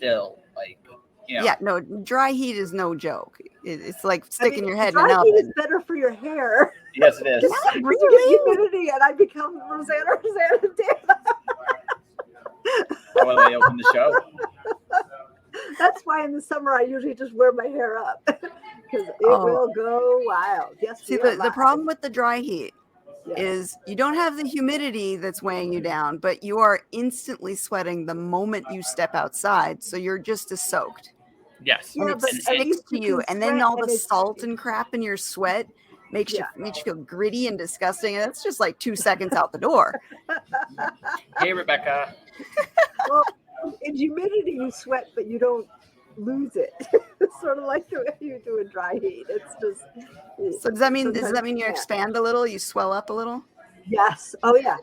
still like, Yeah, no, dry heat is no joke. It's like sticking your head in dry an heat oven. is better for your hair. Yes, it is. Not You really. get humidity, and I become Rosanna Dan. Oh, well, they opened the show. That's why in the summer I usually just wear my hair up because it will go wild. Yes, see, the problem with the dry heat is you don't have the humidity that's weighing you down, but you are instantly sweating the moment you step outside, so you're just as soaked. Yes. And it sticks to you, and then all the salt and crap in your sweat makes you feel gritty and disgusting, and it's just like 2 seconds out the door. Hey, Rebecca. Well, in humidity you sweat, but you don't lose it. It's sort of like the way you do in dry heat. It's just. So does that mean you expand a little? You swell up a little? Yes. Oh yeah.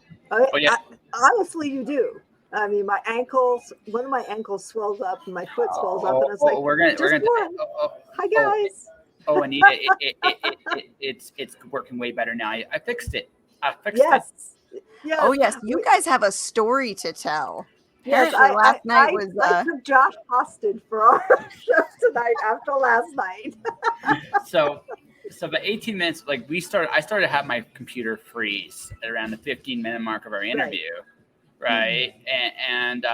Honestly, you do. I mean, my ankles. One of my ankles swells up, and my foot swells up, and it's like we're gonna. Hi guys. Oh, Anita, it's working way better now. I fixed it. I fixed it. Yes. Oh yes, you guys have a story to tell. Yes, last night was. I took Josh hostage for our show tonight after last night. So about 18 minutes, like I started to have my computer freeze at around the 15-minute mark of our interview, right? And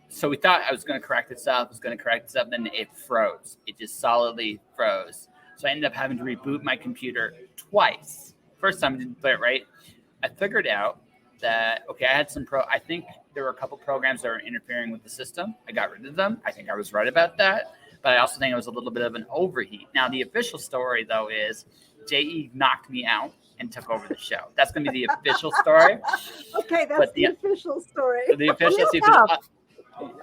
so we thought I was going to correct itself, then it froze. It just solidly froze. So I ended up having to reboot my computer twice. First time I didn't play it right. I figured out that, I had I think there were a couple programs that were interfering with the system. I got rid of them. I think I was right about that. But I also think it was a little bit of an overheat. Now, the official story, though, is J.E. knocked me out and took over the show. That's going to be the official story. Okay, that's the official story. The official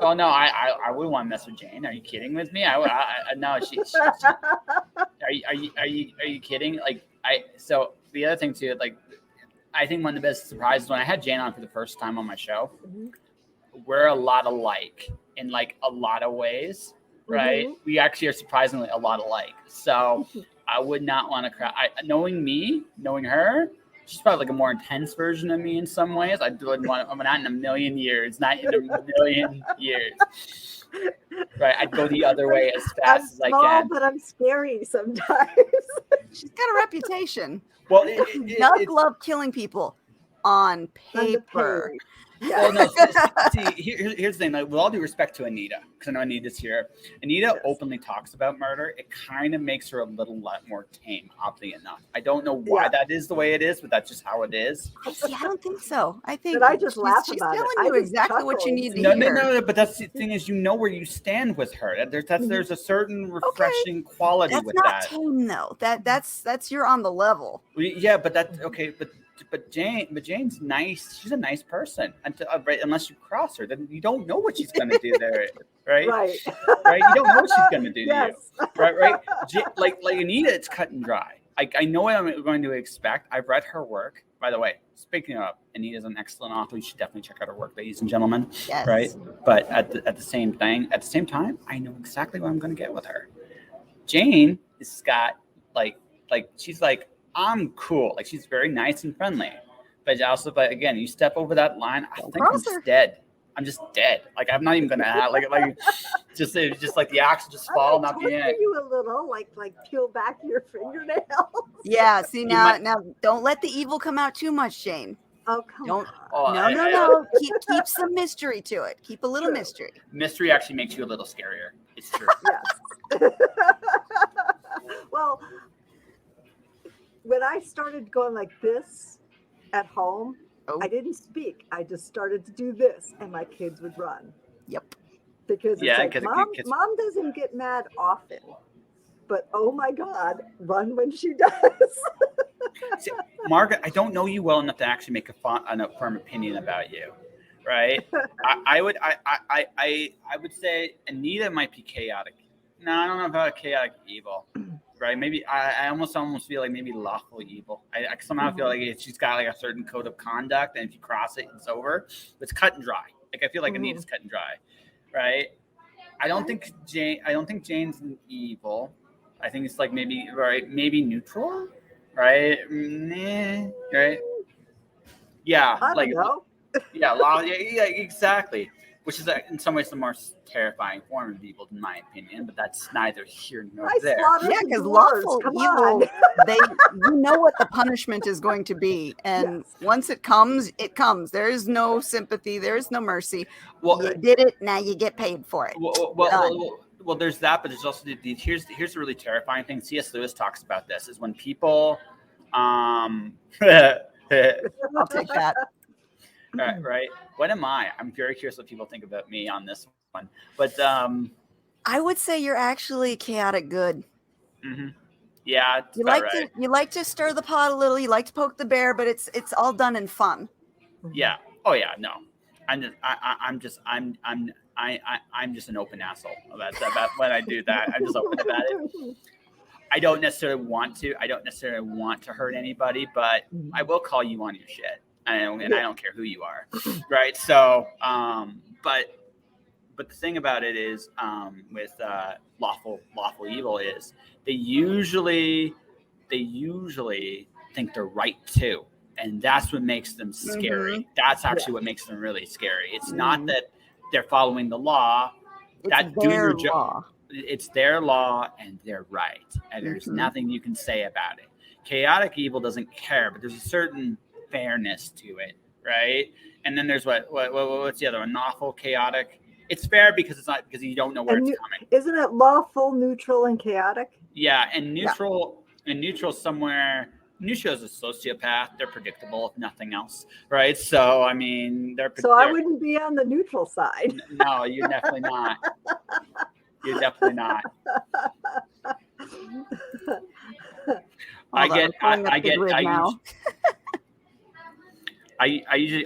oh, no, I wouldn't want to mess with Jane. Are you kidding with me? No, she are you kidding? So the other thing, too, I think one of the best surprises when I had Jane on for the first time on my show, we're a lot alike in a lot of ways, right? Mm-hmm. We actually are surprisingly a lot alike. So I would not want to cry. Knowing her, she's probably a more intense version of me in some ways. I wouldn't want. I'm not in a million years. Not in a million years. Right, I'd go the other way as fast as I can. But I'm scary sometimes. She's got a reputation. Well, Doug loved killing people on paper. Well, no, see, here's the thing. With all due respect to Anita, because I know Anita's here, Anita openly talks about murder. It kind of makes her a little lot more tame, oddly enough. I don't know why that is the way it is, but that's just how it is. See, I don't think so. I think I just laugh she's about telling it. you exactly what you need to hear. No, but that's the thing is, where you stand with her. There's a certain refreshing quality with that. That's not tame, though. That's you're on the level. Yeah, but that's okay. But Jane's nice. She's a nice person unless you cross her. Then you don't know what she's going to do there, right? Right. You don't know what she's going to do to you, right? Like Anita, it's cut and dry. I know what I'm going to expect. I've read her work. By the way, speaking of, Anita's an excellent author. You should definitely check out her work, ladies and gentlemen. Yes. Right? But at the same time, I know exactly what I'm going to get with her. Jane has got she's like, I'm cool. She's very nice and friendly. But again, you step over that line, I think I'm just dead. I'm just dead. I'm not even gonna have just the axe just fall, not be in it. You a little, like peel back your fingernails. Yeah. See now don't let the evil come out too much, Jane. Oh come on. No. Keep some mystery to it. Keep a little mystery. Mystery actually makes you a little scarier. It's true. Yes. Well, when I started going like this at home, I didn't speak. I just started to do this, and my kids would run. Yep. Because mom doesn't get mad often, but oh my God, run when she does. See, Margaret, I don't know you well enough to actually make a firm opinion about you, right? I would say Anita might be chaotic. No, I don't know about chaotic evil. Right, maybe I almost feel like maybe lawful evil. I somehow feel like she's got a certain code of conduct, and if you cross it, it's over. It's cut and dry. I feel like Anita's cut and dry, right? I don't think Jane's evil. I think it's maybe neutral, right? Right? Yeah, I don't know. Yeah, exactly. which is in some ways the more terrifying form of evil, in my opinion. But that's neither here nor I there. slaughtered Yeah, the because dwarves. lawful Come evil, on. you know what the punishment is going to be, and Yes. once it comes, it comes. There is no sympathy. There is no mercy. Well, You did it. Now you get paid for it. well, there's that, but there's also here's the really terrifying thing. C.S. Lewis talks about this is when people, I'll take that. right. What am I? I'm very curious what people think about me on this one. But I would say you're actually chaotic good. mm-hmm. Yeah, You like to stir the pot a little. You like to poke the bear, but it's all done in fun. Yeah. Oh yeah. No. I'm just an open asshole about when I do that. I'm just open about it. I don't necessarily want to hurt anybody, but I will call you on your shit. I don't care who you are, right? So, but the thing about it is, with lawful evil is they usually think they're right too, and that's what makes them scary. Mm-hmm. That's actually what makes them really scary. It's not that they're following the law. It's their law. It's their law, and they're right, and there's nothing you can say about it. Chaotic evil doesn't care, but there's a certain fairness to it, right? And then there's what's the other one? Lawful, chaotic. It's fair because you don't know where it's coming. Isn't it lawful, neutral, and chaotic? Yeah, and neutral somewhere. Neutral is a sociopath. They're predictable, if nothing else, right? So I mean, I wouldn't be on the neutral side. No, you're definitely not. You're definitely not. I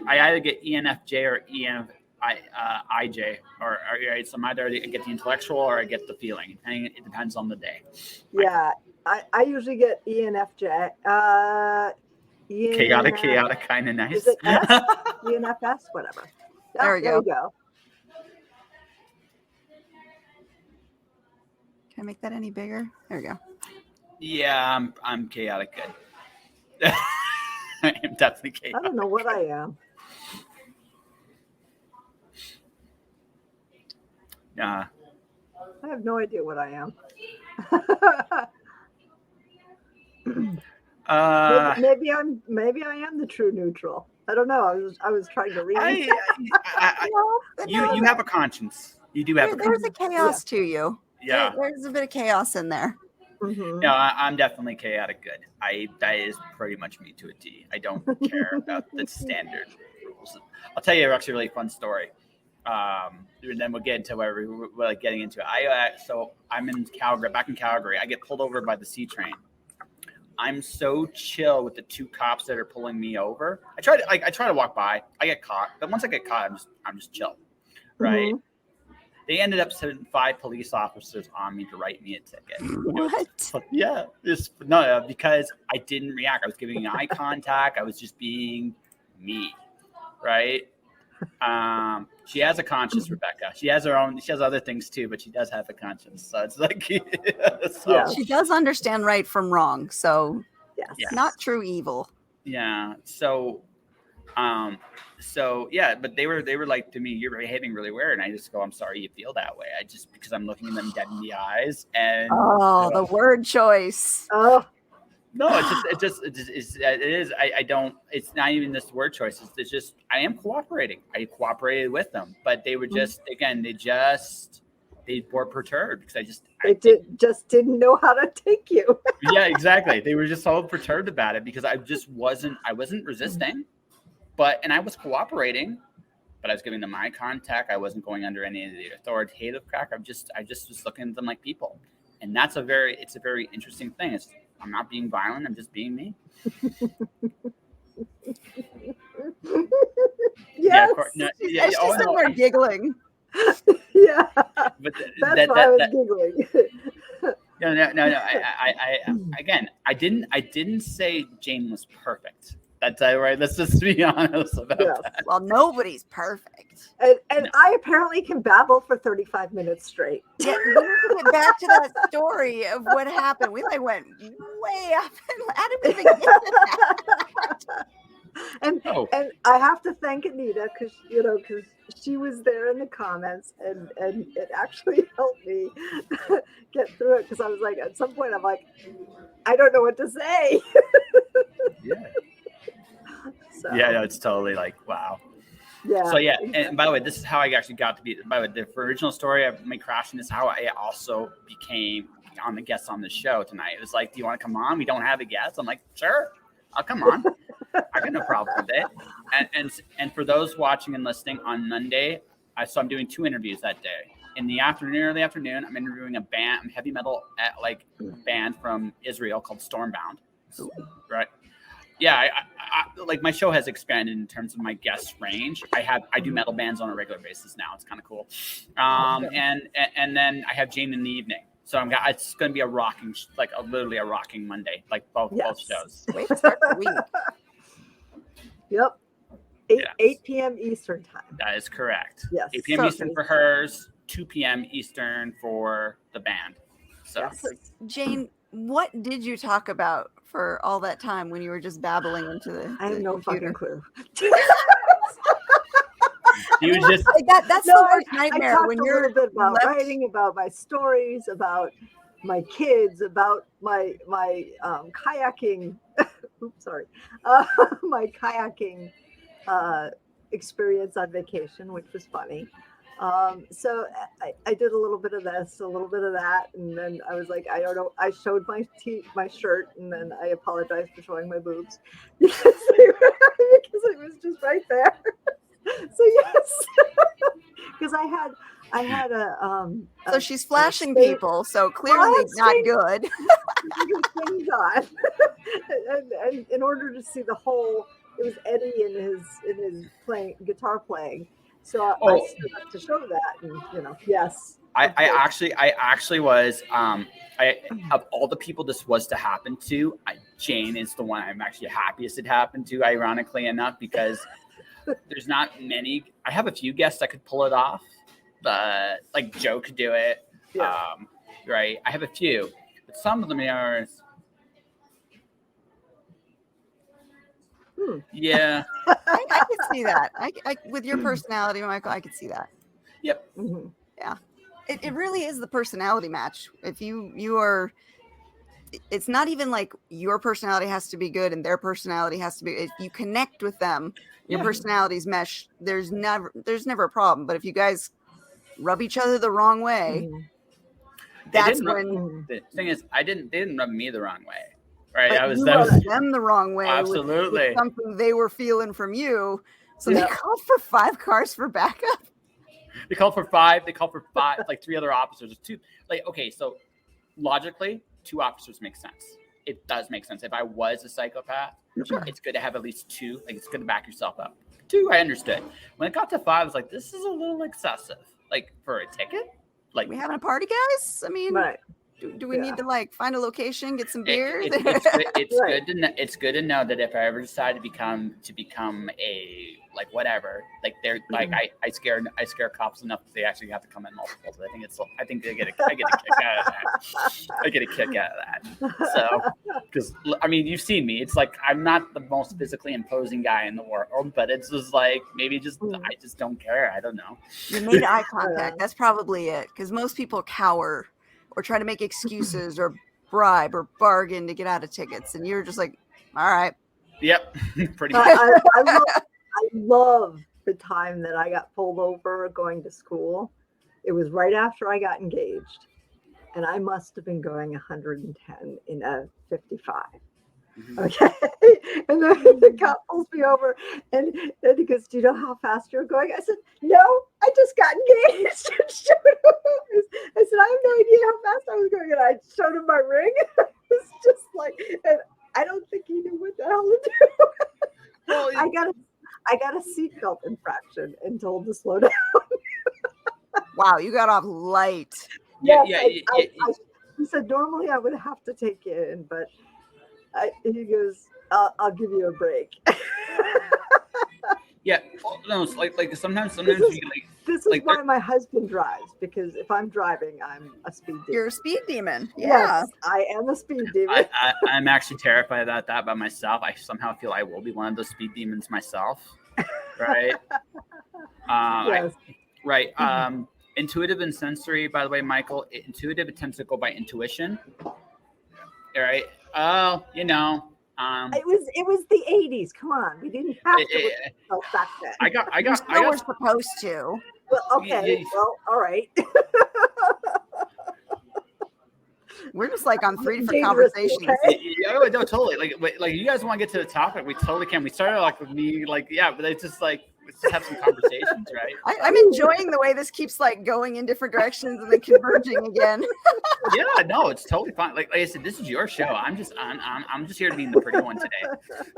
either get ENFJ or ENFIJ, or so I'm either get the intellectual or I get the feeling. And it depends on the day. Yeah, I usually get ENFJ. Chaotic, kind of nice. Is it S? ENFS, whatever. There we go. Can I make that any bigger? There we go. Yeah, I'm chaotic good. I'm definitely chaotic. I don't know what I am. I have no idea what I am. Maybe I am the true neutral. I don't know. I was trying to read. You have a conscience. You do have a conscience. There's a chaos to you. Yeah. There's a bit of chaos in there. Mm-hmm. No, I'm definitely chaotic good. That is pretty much me to a T. I don't care about the standard rules. I'll tell you actually a really fun story. And then we'll get into where we're getting into it. So I'm in Calgary, back in Calgary. I get pulled over by the C train. I'm so chill with the two cops that are pulling me over. I try to walk by. I get caught, but once I get caught, I'm just chill, right? Mm-hmm. They ended up sending 5 police officers on me to write me a ticket. What? Yeah, because I didn't react. I was giving eye contact. I was just being me, right? She has a conscience, Rebecca. She has her own. She has other things too, but she does have a conscience. So it's like, she does understand right from wrong. So, yes. Not true evil. Yeah. So yeah, but they were like to me, you're behaving really weird, and I just go, I'm sorry you feel that way. Because I'm looking them dead in the eyes, and the word choice. Oh. No, it is. I don't. It's not even this word choice. It's just I am cooperating. I cooperated with them, but they were just they were perturbed because I didn't know how to take you. Yeah, exactly. They were just so perturbed about it because I wasn't resisting, and I was cooperating, but I was giving them eye contact. I wasn't going under any of the authoritative crack. I just was looking at them like people, and it's a very interesting thing. I'm not being violent. I'm just being me. Yes. She's somewhere giggling. Yeah. But that's why I was giggling. No. I didn't say Jane was perfect. That's right. Let's just be honest about that. Well, nobody's perfect. And I apparently can babble for 35 minutes straight. Yeah, we need to get back to that story of what happened. We went way up and I didn't even get to that. And I have to thank Anita because she was there in the comments and it actually helped me get through it because I was like, at some point I'm like, I don't know what to say. Yeah. So, Yeah, no, it's totally like, wow. Yeah. So yeah, exactly. and by the way, this is how I actually got to be. By the way, the original story of me crashing is how I also became on the guest on the show tonight. It was like, do you want to come on? We don't have a guest. I'm like, sure, I'll come on. I got no problem with it. And for those watching and listening on Monday, I'm doing 2 interviews that day. In the afternoon, I'm interviewing a heavy metal band from Israel called Stormbound. Right. Yeah, I like my show has expanded in terms of my guest range. I do metal bands on a regular basis now. It's kind of cool. And then I have Jane in the evening. So it's going to be literally a rocking Monday, like both shows. Way to start the week. Yep. 8 p.m. Eastern time. That is correct. Yes. 8 p.m. Eastern for hers, 2 p.m. Eastern for the band. So, yes. Jane, what did you talk about for all that time when you were just babbling into the I have no computer? fucking clue. he was just that's the worst nightmare I when talked you're a little bit about left. writing, about my stories, about my kids, about my kayaking. Oops, sorry. My kayaking experience on vacation, which was funny. So I did a little bit of this, a little bit of that, and then I was like, I don't know. I showed my shirt, and then I apologized for showing my boobs because it was just right there. So yes, because I had a. So she's flashing people, so clearly not good. Things on, and in order to see the whole, it was Eddie in his guitar playing. So I stood up to show that, and yes. I actually was of all the people this was to happen to, Jane is the one I'm actually happiest it happened to, ironically enough, because there's not many. I have a few guests that could pull it off, but like Joe could do it. Yeah. Right. I have a few, but some of them are. Yeah. I can see that. I with your personality, Michael, I could see that. Yep. Mm-hmm. Yeah. It really is the personality match. If you are, it's not even like your personality has to be good and their personality has to be. If you connect with them, your personalities mesh. There's never a problem. But if you guys rub each other the wrong way, that's when. The thing is, they didn't rub me the wrong way. Right, but you rubbed them the wrong way. Absolutely, with something they were feeling from you. So they called for 5 cars for backup. They called for 5. They called for 5, like 3 other officers. 2, like okay, so logically, 2 officers make sense. It does make sense. If I was a psychopath, sure, it's good to have at least 2. Like it's good to back yourself up. 2, I understood. When it got to 5, I was like, this is a little excessive. Like for a ticket, like we having a party, guys? I mean. Right. Do we need to like find a location, get some beers? It's good to know that if I ever decide to become a like whatever, like they're like I scare cops enough that they actually have to come in multiples. I think I get a kick out of that. I get a kick out of that. So because I mean you've seen me. It's like I'm not the most physically imposing guy in the world, but it's just like maybe I just don't care. I don't know. You made eye contact. That's probably it. Because most people cower. Or try to make excuses or bribe or bargain to get out of tickets. And you're just like, all right. Yep. Pretty much. I love the time that I got pulled over going to school. It was right after I got engaged. And I must have been going 110 in a 55. Okay. And then the cop pulls me over and he goes, do you know how fast you're going? I said, no, I just got engaged. I said, I have no idea how fast I was going. And I showed him my ring. It was just like, and I don't think he knew what the hell to do. Well, I got a seatbelt infraction and told to slow down. Wow, you got off light. Yes, he said, normally I would have to take you in, but he goes, I'll give you a break. Yeah. Well, no, it's like sometimes This you is, like this is like why my husband drives, because if I'm driving, I'm a speed demon. You're a speed demon. Yeah. Yes, I am a speed demon. I'm actually terrified about that by myself. I somehow feel I will be one of those speed demons myself. Right. Yes. Right. Intuitive and sensory, by the way, Michael, intuitive, it tends to go by intuition. All right. Oh, It was the 80s. Come on. We didn't have to look at ourselves back then. We're supposed to. Well, okay. Well, all right. We're just like on 3 different Dangerous, conversations. okay? Yeah, no, totally. Like you guys want to get to the topic, we totally can. We started like with me, like, yeah, but it's just like, let's just have some conversations, right? I'm enjoying the way this keeps like going in different directions and then converging again. Yeah, no, it's totally fine. Like I said, this is your show. I'm just here to be the pretty one today.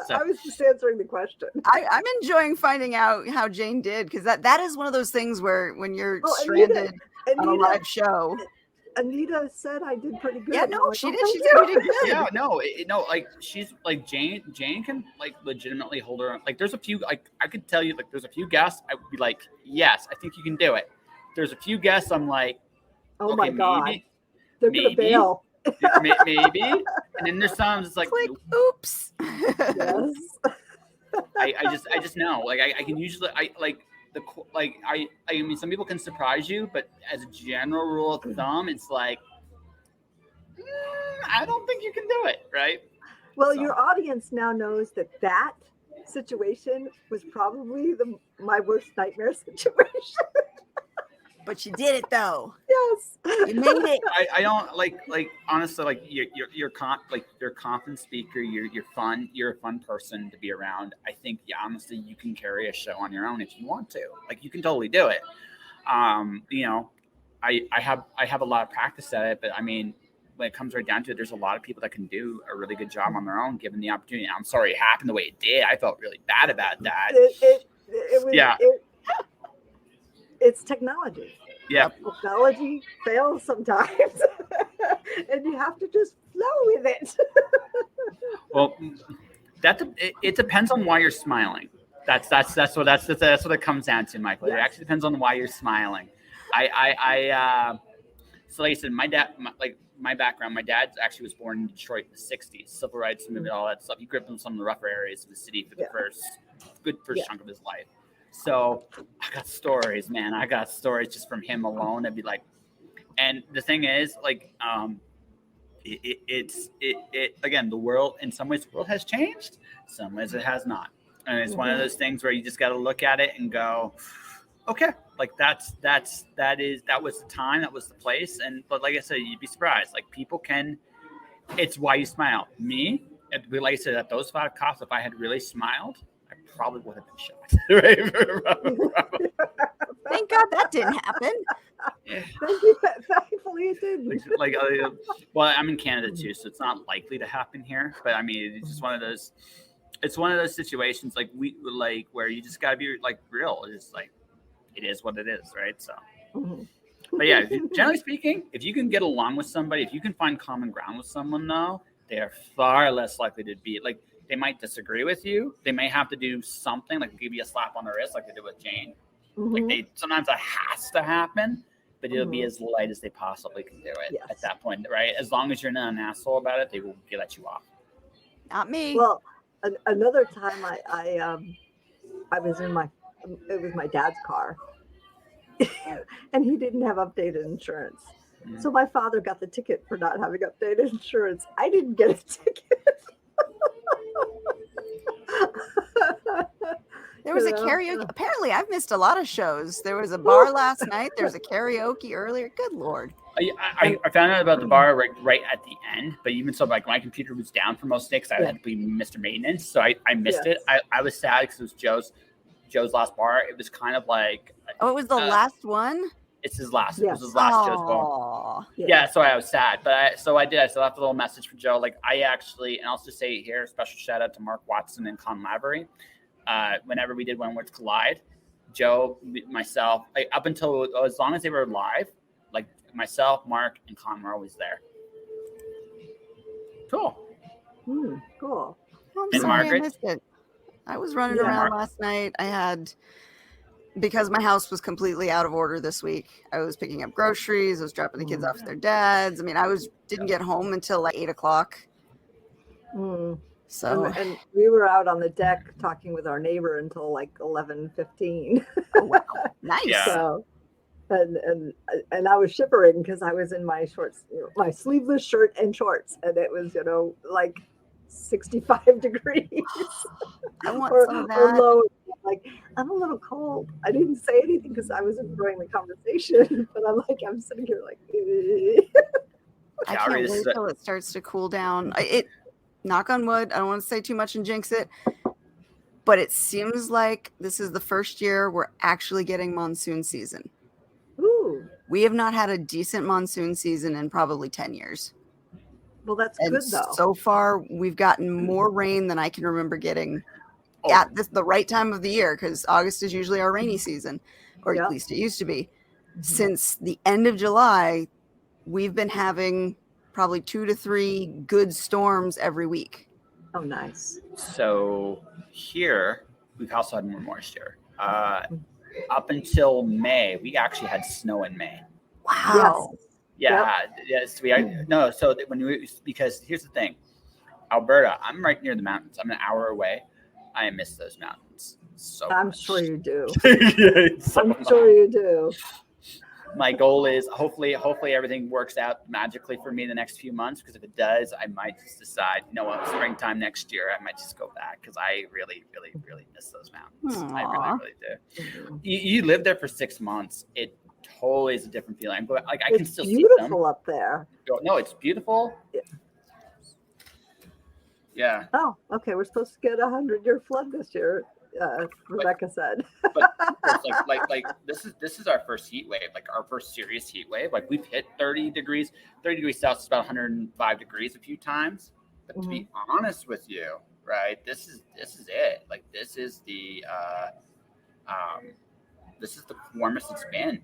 So I was just answering the question. I'm enjoying finding out how Jane did, because that is one of those things where when you're stranded on a live show. Anita said I did pretty good. Yeah, no, like, she oh, did. thank She you. said you did good. yeah, no, like she's like Jane can like legitimately hold her own. Like there's a few, like I could tell you, like there's a few guests I would be like, yes, I think you can do it. There's a few guests I'm like, oh okay, my God, maybe, they're gonna bail. maybe, and then there's some it's like, Click, oops. Yes. I just know, like I can usually I mean, some people can surprise you, but as a general rule of thumb, it's like, I don't think you can do it, right? Well, your audience now knows that situation was probably my worst nightmare situation. But you did it though. Yes, you made it. I don't like honestly, like you're a confident speaker. You're fun. You're a fun person to be around. I think honestly you can carry a show on your own if you want to. Like you can totally do it. I have a lot of practice at it, but I mean, when it comes right down to it, there's a lot of people that can do a really good job on their own, given the opportunity. I'm sorry it happened the way it did. I felt really bad about that. It was, it's technology. Yeah. Technology fails sometimes. And you have to just flow with it. Well, it depends on why you're smiling. That's what it comes down to, Michael. Yes. It actually depends on why you're smiling. So like I said, my background, my dad actually was born in Detroit in the 60s, civil rights movement, all that stuff. He grew up in some of the rougher areas of the city for the first chunk of his life. So I got stories, man. I got stories just from him alone. I'd be like, and the thing is, like, it's again, the world, in some ways the world has changed, some ways it has not. And it's one of those things where you just got to look at it and go, okay, like that was the time, that was the place. But like I said, you'd be surprised. Like people can, it's why you smile. Me, like I said, at those 5 cops, if I had really smiled, I probably would have been shot. Thank God that didn't happen. Thankfully it didn't. Well, I'm in Canada too, so it's not likely to happen here. But I mean, it's just one of those. It's one of those situations where you just gotta be like real. It's just like it is what it is, right? So, but yeah, generally speaking, if you can get along with somebody, if you can find common ground with someone, though, they are far less likely to be like. They might disagree with you. They may have to do something like give you a slap on the wrist, like they did with Jane. Like sometimes that has to happen, but it'll be as light as they possibly can do it at that point, right? As long as you're not an asshole about it, they will let you off. Not me. Well, another time I was it was my dad's car, and he didn't have updated insurance. So my father got the ticket for not having updated insurance. I didn't get a ticket. There was a karaoke. Apparently, I've missed a lot of shows. There was a bar last night. There was a karaoke earlier. Good Lord. I found out about the bar right at the end, but even so, like my computer was down for most days because I had to be Mr. Maintenance, so I missed it. I was sad because it was Joe's last bar. It was kind of like it was the last one. It's his last. It was his last Joe's bar. Yeah, so I was sad, but I still left a little message for Joe. Like I actually, and I'll just say it here, special shout out to Mark Watson and Con Lavery. Whenever we did When Worlds Collide, Joe, myself, like up until as long as they were live, like myself, Mark, and Con were always there. Cool. Cool. I'm sorry I missed it. I was running Yeah. around last night. Because my house was completely out of order this week. I was picking up groceries. I was dropping the kids off at their dad's. I mean, didn't get home until like 8:00. Mm. So, And we were out on the deck talking with our neighbor until like 11:15. oh, wow. Nice. Yeah. So, and I was shivering because I was in my shorts, my sleeveless shirt and shorts, and it was like 65 degrees. I want or, some of or that. low. Like, I'm a little cold. I didn't say anything because I was enjoying the conversation, but I'm sitting here like, I can't wait till it starts to cool down. Knock on wood, I don't want to say too much and jinx it, but it seems like this is the first year we're actually getting monsoon season. ooh, We have not had a decent monsoon season in probably 10 years. well, that's And good though. so far, we've gotten more rain than I can remember getting at the right time of the year, because August is usually our rainy season, or at least it used to be. Since the end of July, we've been having probably 2 to 3 good storms every week. Oh, nice. So here, we've also had more moisture. Up until May, we actually had snow in May. Wow. Yes. Because here's the thing. Alberta, I'm right near the mountains. I'm an hour away. I miss those mountains so I'm much. sure you do. I'm sure you do. My goal is hopefully everything works out magically for me the next few months, because if it does, I might just decide, springtime next year, I might just go back, because I really, really, really miss those mountains. Aww. I really, really do. You live there for 6 months. It totally is a different feeling. I can still see them. It's beautiful up there. No, it's beautiful. Yeah. Oh, okay. We're supposed to get 100-year flood this year. Rebecca said. But like this is our first heat wave, like our first serious heat wave. Like we've hit 30 degrees Celsius, is about 105 degrees a few times. But to be honest with you, right, this is it. Like this is the warmest it's been,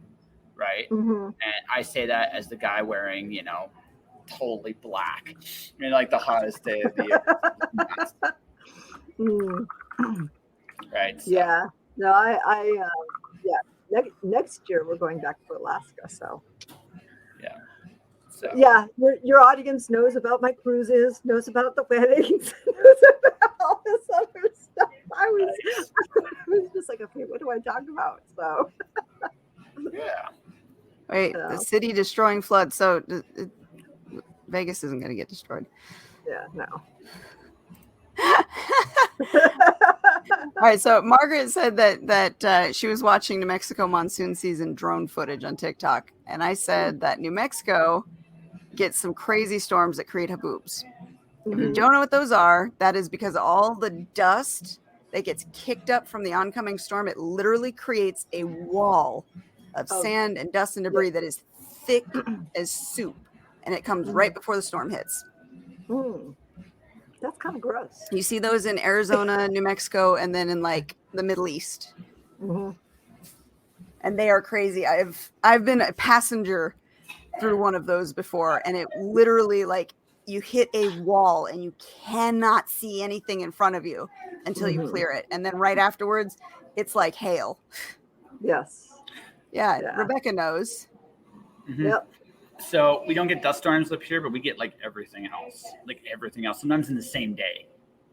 right? Mm-hmm. And I say that as the guy wearing, totally black. I mean, like the hottest day of the year. Right. So. Yeah. No, next year we're going back to Alaska. So. Yeah. So. Yeah, your audience knows about my cruises, knows about the weddings, knows about all this other stuff. I was just like, okay, what do I talk about? So. Yeah. Wait, the city destroying flood. So Vegas isn't going to get destroyed. Yeah, no. All right, so Margaret said that she was watching New Mexico monsoon season drone footage on TikTok, and I said that New Mexico gets some crazy storms that create haboobs. If you don't know what those are, that is because all the dust that gets kicked up from the oncoming storm, it literally creates a wall of sand and dust and debris that is thick as soup, and it comes right before the storm hits. That's kind of gross. You see those in Arizona, New Mexico, and then in like the Middle East. And they are crazy. I've been a passenger through one of those before, and it literally, like, you hit a wall and you cannot see anything in front of you until you clear it. And then right afterwards, it's like hail. Yes. Yeah. Rebecca knows. Yep. So we don't get dust storms up here, but we get like everything else. Sometimes in the same day,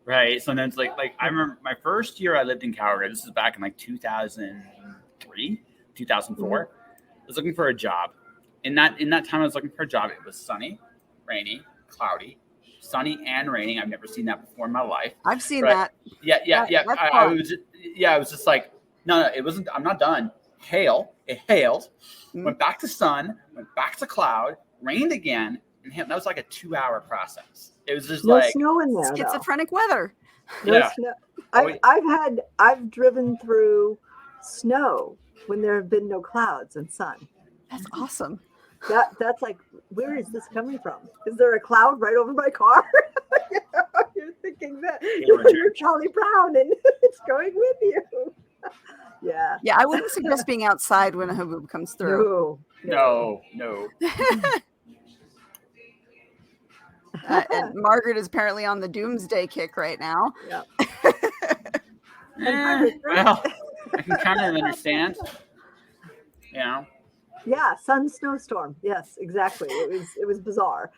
right? Sometimes like I remember my first year I lived in Calgary. This is back in like 2003, 2004. I was looking for a job. In that time I was looking for a job. It was sunny, rainy, cloudy, sunny and raining. I've never seen that before in my life. I've seen that. Yeah. I was just like, no, it wasn't. I'm not done. It hailed, went back to sun, went back to cloud, rained again, and that was like a 2-hour process. It was just no snow in there. Schizophrenic weather. No snow. I've driven through snow when there have been no clouds and sun. That's awesome. That's like, where is this coming from? Is there a cloud right over my car? You're thinking that you're Charlie Brown and it's going with you. Yeah. Yeah, I wouldn't suggest being outside when a haboob comes through. No. And Margaret is apparently on the doomsday kick right now. Yeah. Well, I can kind of understand. You know. Yeah, sun snowstorm. Yes, exactly. It was bizarre.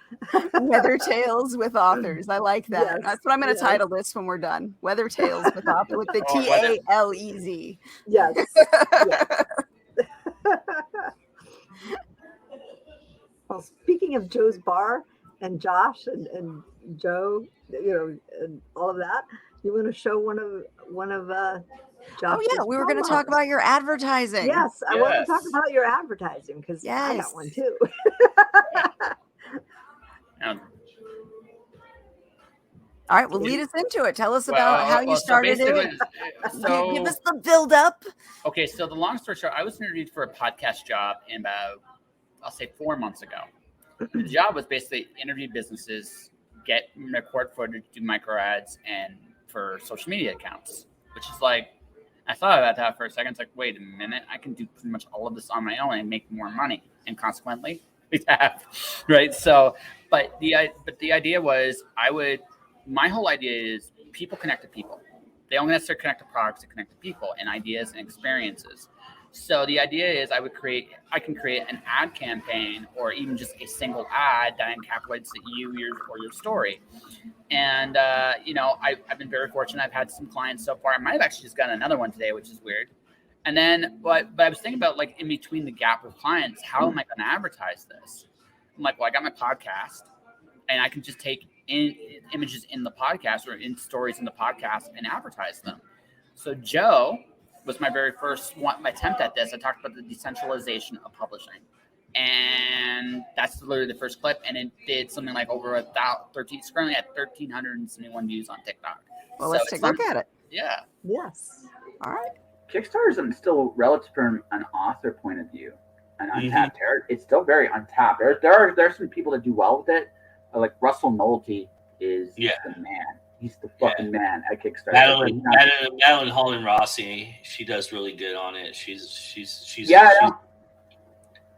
Weather Tales with authors. I like that. Yes, That's what I'm going to yes. title this when we're done. Weather Tales with authors with the Oh, weather- TALEZ. Yes. Yes. Well, speaking of Joe's Bar and Josh and Joe, and all of that, you want to show one of Oh Josh's yeah, we were going to talk promos? about your advertising. Yes, I want to talk Yes. about your advertising because I Yes. got one too. All right, well, lead us into it. Tell us about how you started it. So Give us the build up. Okay, so the long story short, I was interviewed for a podcast job in about, I'll say 4 months ago. The job was basically interview businesses, record footage, do micro ads, and for social media accounts, which is like, I thought about that for a second. It's like, wait a minute, I can do pretty much all of this on my own and make more money, and consequently, we have, right? So, but the idea was, my whole idea is people connect to people. They don't necessarily connect to products; they connect to people and ideas and experiences. So the idea is, I can create an ad campaign or even just a single ad that encapsulates your story. And I've been very fortunate. I've had some clients so far. I might have actually just gotten another one today, which is weird. And then, but I was thinking about, like, in between the gap with clients, how am I going to advertise this? I'm like, well, I got my podcast, and I can just take images in the podcast or in stories in the podcast and advertise them. So Joe was my very first attempt at this. I talked about the decentralization of publishing, and that's literally the first clip. And it did something like over 13. It's currently at 1,371 views on TikTok. Well, let's take a look at it. Yeah. Yes. All right. Kickstarter is still relative from an author point of view, an untapped territory. It's still very untapped. There are some people that do well with it. Like Russell Nolte is the man. He's the fucking man at Kickstarter. Madeline Holland Rossi, she does really good on it.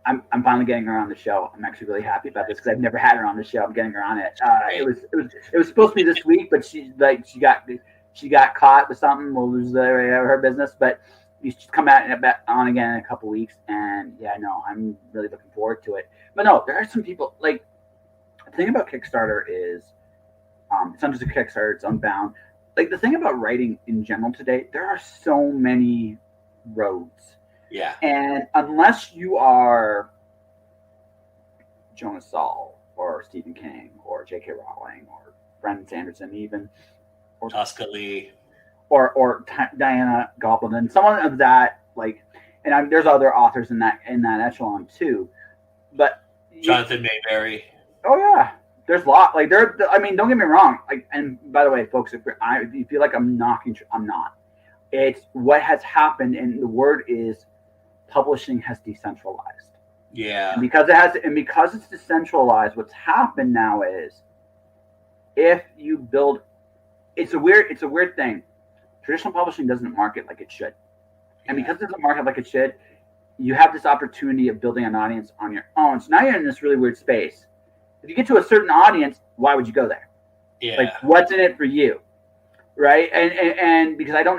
I'm finally getting her on the show. I'm actually really happy about this because I've never had her on the show. I'm getting her on it. It was supposed to be this week, but she got caught with something. We'll lose her business, but she's come out on again in a couple weeks, and I'm really looking forward to it. But no, there are some people like. The thing about Kickstarter is, it's not just a Kickstarter; it's Unbound. Like, the thing about writing in general today, there are so many roads. Yeah. And unless you are Jonas Saul or Stephen King or J.K. Rowling or Brandon Sanderson, even, or Tosca Lee, or Diana Gabaldon, someone of that, like, and there's other authors in that echelon too, but Jonathan Mayberry. Oh yeah, there's a lot. Like, I mean, don't get me wrong. Like, and by the way, folks, if you feel like I'm knocking, I'm not. It's what has happened, and the word is publishing has decentralized. Yeah. And because it's decentralized, what's happened now is, if you build, it's a weird thing. Traditional publishing doesn't market like it should, and because it doesn't market like it should, you have this opportunity of building an audience on your own. So now you're in this really weird space. If you get to a certain audience, why would you go there? Yeah. Like, what's in it for you, right? And because I don't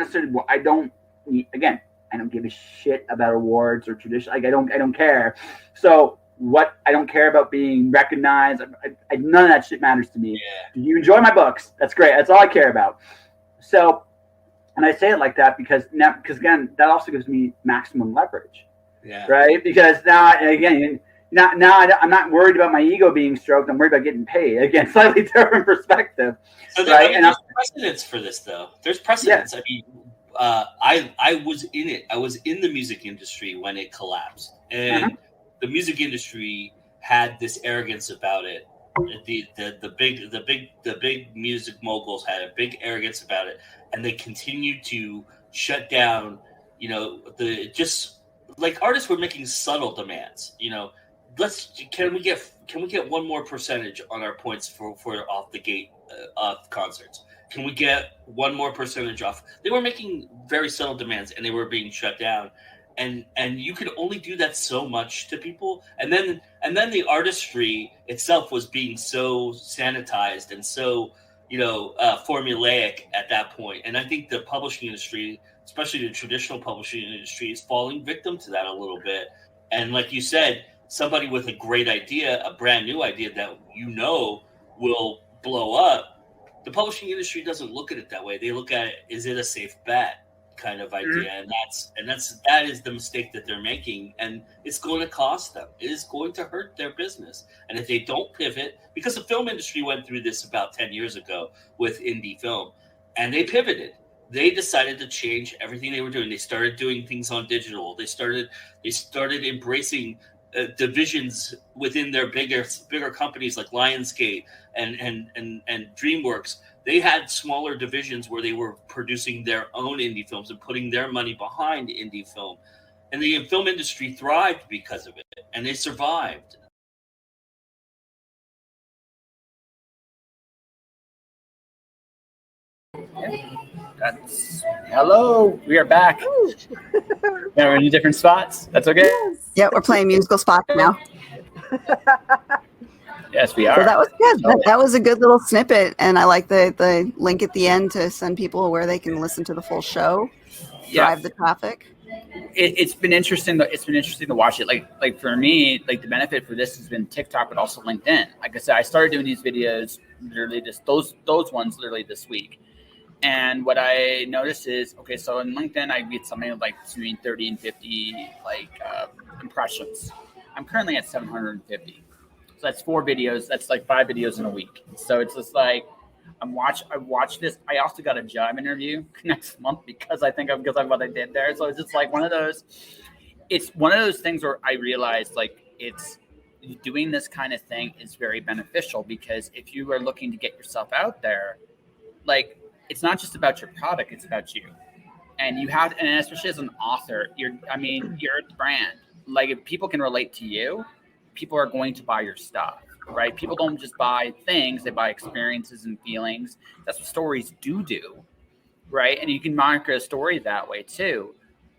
give a shit about awards or tradition. Like, I don't care. So I don't care about being recognized. None of that shit matters to me. Yeah. Do you enjoy my books? That's great. That's all I care about. So, and I say it like that because again, that also gives me maximum leverage. Yeah. Right. Because now, again, I'm not worried about my ego being stroked. I'm worried about getting paid. Again, slightly different perspective. So right? There's precedence for this, though. There's precedence. Yeah. I mean, I was in it. I was in the music industry when it collapsed, and the music industry had this arrogance about it. The big music moguls had a big arrogance about it, and they continued to shut down. Just like artists were making subtle demands. Can we get one more percentage on our points for off the gate concerts? Can we get one more percentage off? They were making very subtle demands, and they were being shut down. And you could only do that so much to people. And then the artistry itself was being so sanitized and so formulaic at that point. And I think the publishing industry, especially the traditional publishing industry, is falling victim to that a little bit. And like you said, somebody with a great idea, a brand new idea that will blow up, the publishing industry doesn't look at it that way. They look at it, is it a safe bet kind of idea? And that is the mistake that they're making, and it's going to cost them. It is going to hurt their business. And if they don't pivot, because the film industry went through this about 10 years ago with indie film, and they pivoted. They decided to change everything they were doing. They started doing things on digital. They started embracing divisions within their bigger companies like Lionsgate and DreamWorks. They had smaller divisions where they were producing their own indie films and putting their money behind indie film. And the film industry thrived because of it, and they survived. Hello, we are back. Now we're in different spots. That's okay. Yeah, we're playing musical spots now. Yes, we are. So that was good. That was a good little snippet, and I like the link at the end to send people where they can listen to the full show, drive the traffic. It's been interesting. It's been interesting to watch it. Like for me, like the benefit for this has been TikTok, but also LinkedIn. Like I said, I started doing these videos literally those ones literally this week. And what I noticed is, okay, so in LinkedIn, I get something like between 30 and 50 impressions. I'm currently at 750. So that's 4 videos. That's like 5 videos in a week. So it's just like I watch this. I also got a job interview next month because of what I did there. So it's just like one of those. It's one of those things where I realized like it's doing this kind of thing is very beneficial, because if you are looking to get yourself out there, like, it's not just about your product, it's about you. And you have, and especially as an author, you're the brand. Like, if people can relate to you, people are going to buy your stuff, right? People don't just buy things, they buy experiences and feelings. That's what stories do, right? And you can market a story that way too.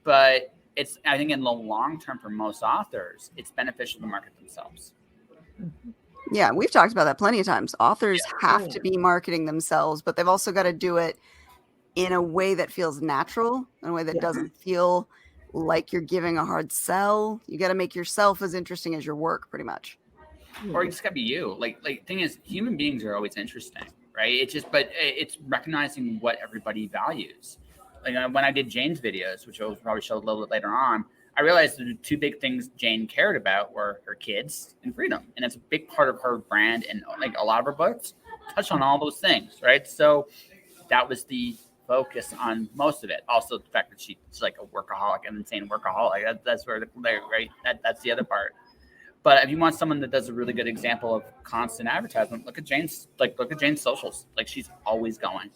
But I think in the long term for most authors, it's beneficial to market themselves. Yeah, we've talked about that plenty of times. Authors have to be marketing themselves, but they've also got to do it in a way that feels natural, in a way that doesn't feel like you're giving a hard sell. You got to make yourself as interesting as your work, pretty much. Or you just got to be you. Like thing is, human beings are always interesting, right? But it's recognizing what everybody values. Like when I did Jane's videos, which I'll probably show a little bit later on, I realized the 2 big things Jane cared about were her kids and freedom. And it's a big part of her brand. And like a lot of her books touch on all those things, right? So that was the focus on most of it. Also, the fact that she's like a workaholic, an insane workaholic. That's where right? That's the other part. But if you want someone that does a really good example of constant advertisement, look at Jane's socials. Like, she's always going.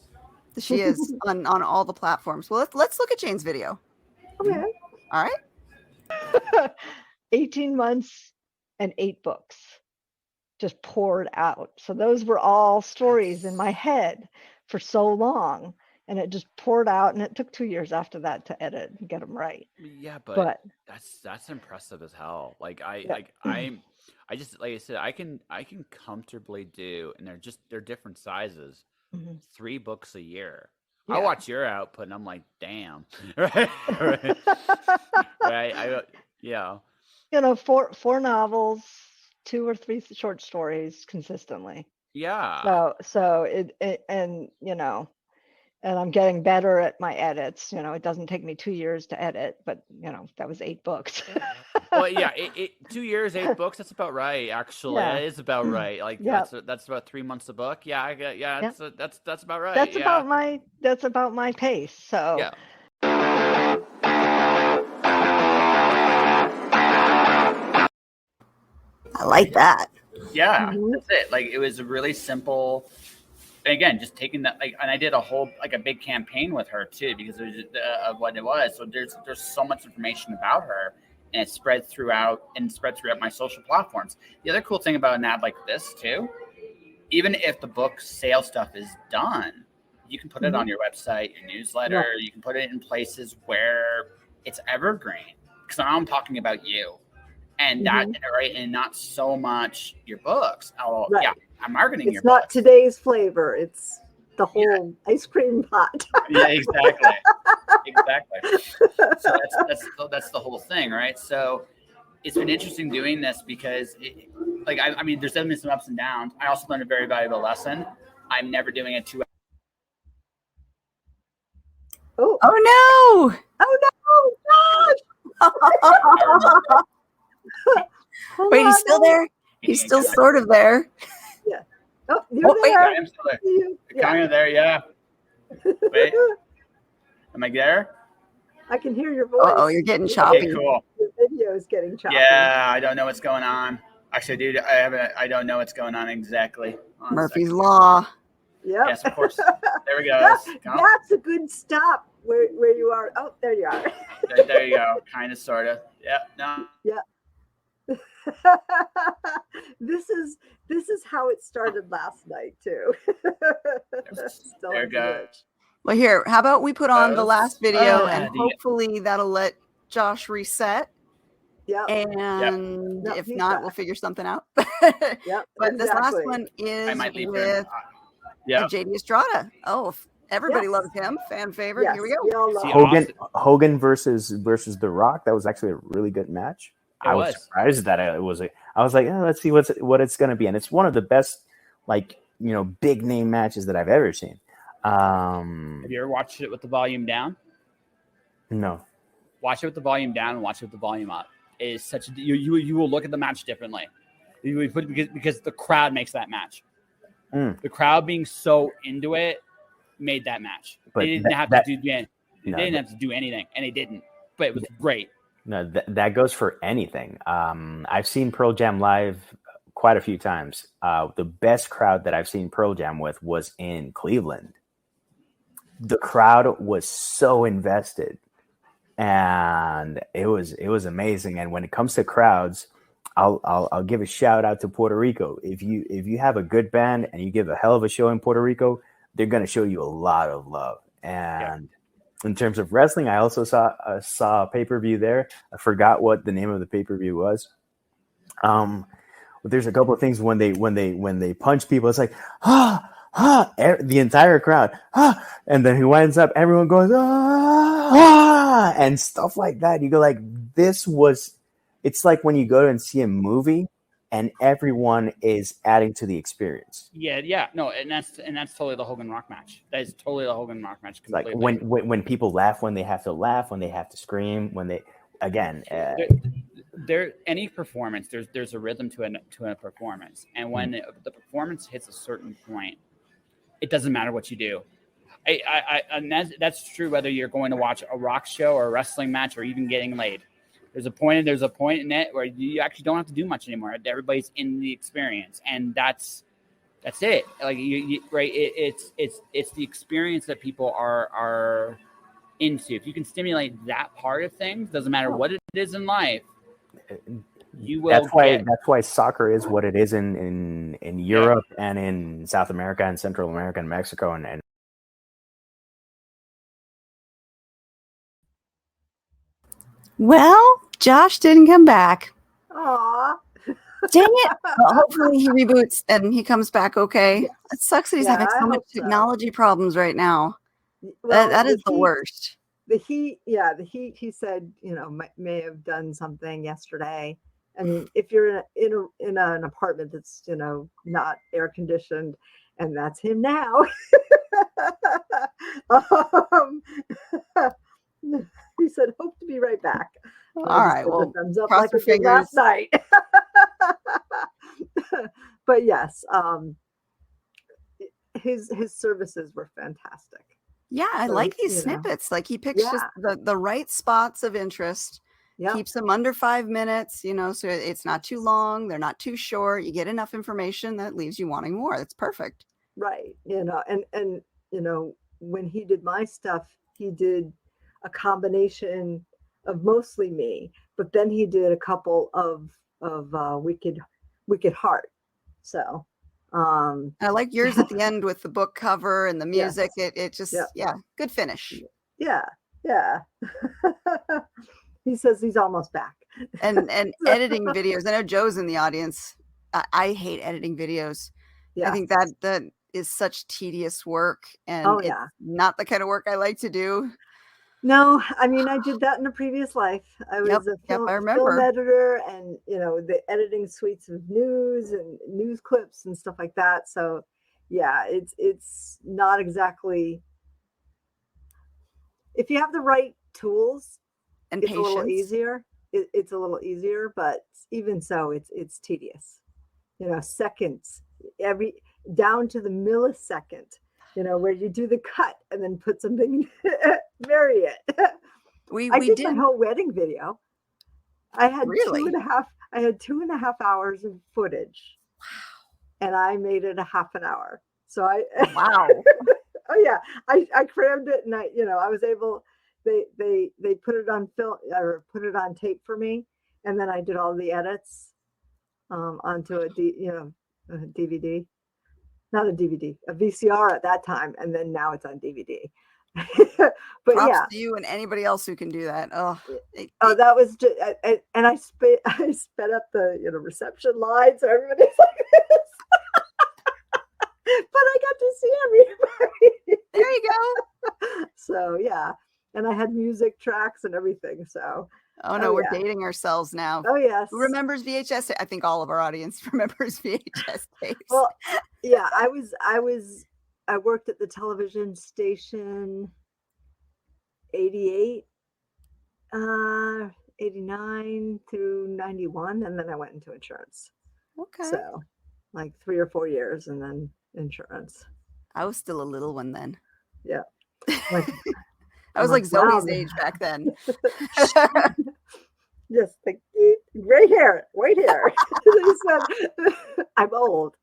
She is on all the platforms. Well, let's look at Jane's video. Okay. All right. 18 months and 8 books just poured out. So those were all stories in my head for so long, and it just poured out, and it took 2 years after that to edit and get them right. Yeah, but that's impressive as hell. Like I just, like I said, I can comfortably do, and they're different sizes. 3 books a year. I watch your output and I'm like, damn. Right. Right. You know, 4 novels, 2 or 3 short stories consistently. Yeah. So it and you know, and I'm getting better at my edits. You know, it doesn't take me 2 years to edit, but you know, that was 8 books. Well, yeah, 2 years, 8 books. That's about right. Actually, it is about right. Like that's about 3 months a book. Yeah, that's about right. That's about my pace. So yeah. I like that. Yeah, that's it. Like, it was a really simple. Again, just taking that, like, and I did a big campaign with her too, because of what it was. So there's so much information about her, and it spread throughout my social platforms. The other cool thing about an ad like this too, even if the book sale stuff is done, you can put it on your website, your newsletter. Yeah. You can put it in places where it's evergreen, because now I'm talking about you. And that, right, and not so much your books. Oh, yeah, I'm marketing your books. It's not today's flavor. It's the whole ice cream pot. Yeah, exactly. Exactly. So that's the whole thing, right? So it's been interesting doing this because, I mean, there's definitely some ups and downs. I also learned a very valuable lesson. I'm never doing a 2 Oh, Oh no! oh no! Hold Wait, he's on, still hold on. there? He's still sort of there. Oh, you're Oh, wait, there. Yeah, I'm still there. Yeah. Kind of there, yeah. Wait, am I there? I can hear your voice. Oh, you're getting Okay, choppy. cool. Your video is getting choppy. Yeah, I don't know what's going on. Actually, dude, I don't know what's going on exactly. Hold on a Murphy's second. Law. Yep. Yes, of course. There we go. That's a good stop where you are. Oh, there you are. There you go. Kind of, sort of. Yeah. No. This is how it started last night too. Still There has a goes. glitch. Well, here, how about we put on the last video and the- hopefully that'll let Josh reset. Yep. And Yep, if he's not, back. we'll figure something out. Yep. But this last exactly. one I is might leave with Yeah. JD Estrada. Oh, everybody Yes. loves him. Fan favorite. Yes, Here we go. we all love See, it. Hogan versus The Rock. That was actually a really good match. It I was was. surprised that it was. I was like, let's see what it's going to be, and it's one of the best, big name matches that I've ever seen. Have you ever watched it with the volume down? No, Watch it with the volume down and watch it with the volume up. It is such a you will look at the match differently. You would put because the crowd makes that match. The crowd being so into it made that match. But They didn't have to do anything, and they didn't. But it was great. no, that goes for anything. I've seen Pearl Jam live quite a few times. The best crowd that I've seen Pearl Jam with was in Cleveland. The crowd was so invested, and it was amazing. And when it comes to crowds, I'll give a shout out to Puerto Rico. If you have a good band and you give a hell of a show in Puerto Rico, they're going to show you a lot of love. And in terms of wrestling, I also saw a pay-per-view there. I forgot what the name of the pay-per-view was. But there's a couple of things when they punch people, it's like the entire crowd, and then he winds up, everyone goes and stuff like that. You go like, it's like when you go and see a movie and everyone is adding to the experience. Yeah, no, and that's totally the Hogan Rock match. That is totally the Hogan Rock match. Like Completely. when people laugh, when they have to laugh, when they have to scream, when they there any performance, there's a rhythm to a performance, and when the performance hits a certain point, it doesn't matter what you do. And that's true whether you're going to watch a rock show or a wrestling match or even getting laid. There's a point in it where you actually don't have to do much anymore. Everybody's in the experience, and that's it. Like you right? It's the experience that people are into. If you can stimulate that part of things, doesn't matter what it is in life, you will. That's why soccer is what it is in Europe and in South America and Central America and Mexico and Well, Josh didn't come back. Aw. Dang it. Well, hopefully he reboots and he comes back okay. Yes. It sucks that he's Yeah, having I so much hope so. technology problems right now. Well, That is the heat- worst. The heat, he said, may have done something yesterday. I mean, if you're in an apartment that's, not air conditioned, and that's him now. He said, hope to be right back. All I just right. gave a Well, thumbs up cross like your I did last night. But yes, his services were fantastic. yeah, I So, like these you know. snippets. Like he picks just the right spots of interest, Yeah, keeps them under 5 minutes, so it's not too long. They're not too short. You get enough information that leaves you wanting more. That's perfect. right. And when he did my stuff, he did a combination of mostly me, but then he did a couple of Wicked Heart. So I like yours at the end with the book cover and the Yes. music. It just, good finish. yeah. He says he's almost back. And editing videos. I know Joe's in the audience. I hate editing videos. Yeah. I think that is such tedious work, and Oh it's yeah. not the kind of work I like to do. No, I mean, I did that in a previous life. I Yep, was a yep, I film remember. editor, and the editing suites of news and news clips and stuff like that. So yeah, it's not exactly, if you have the right tools, And it's a little patience. easier. It's a little easier, but even so, it's tedious. Seconds, down to the millisecond. Where you do the cut and then put something, vary it. I We did did my whole wedding video. I had really. 2.5 hours of footage, and I made it a half an hour. So Wow. oh yeah, I crammed it, and I was able. They put it on film or put it on tape for me, and then I did all the edits onto a DVD, not a DVD, a VCR at that time, and then now it's on DVD. But Props yeah, to you and anybody else who can do that. Oh, that was just, and I sped up the reception line so everybody's like this. But I got to see everybody. there you go. So yeah, and I had music tracks and everything. So Oh no, we're yeah. dating ourselves now. Oh yes. Who remembers VHS? I think all of our audience remembers VHS tapes. Well, yeah, I worked at the television station 88, 89 through 91, and then I went into insurance. Okay. So like 3 or 4 years, and then insurance. I was still a little one then. Yeah. Like, I was I'm like Zoe's wow. age back then. Yes, the gray hair, white hair. They said, I'm old.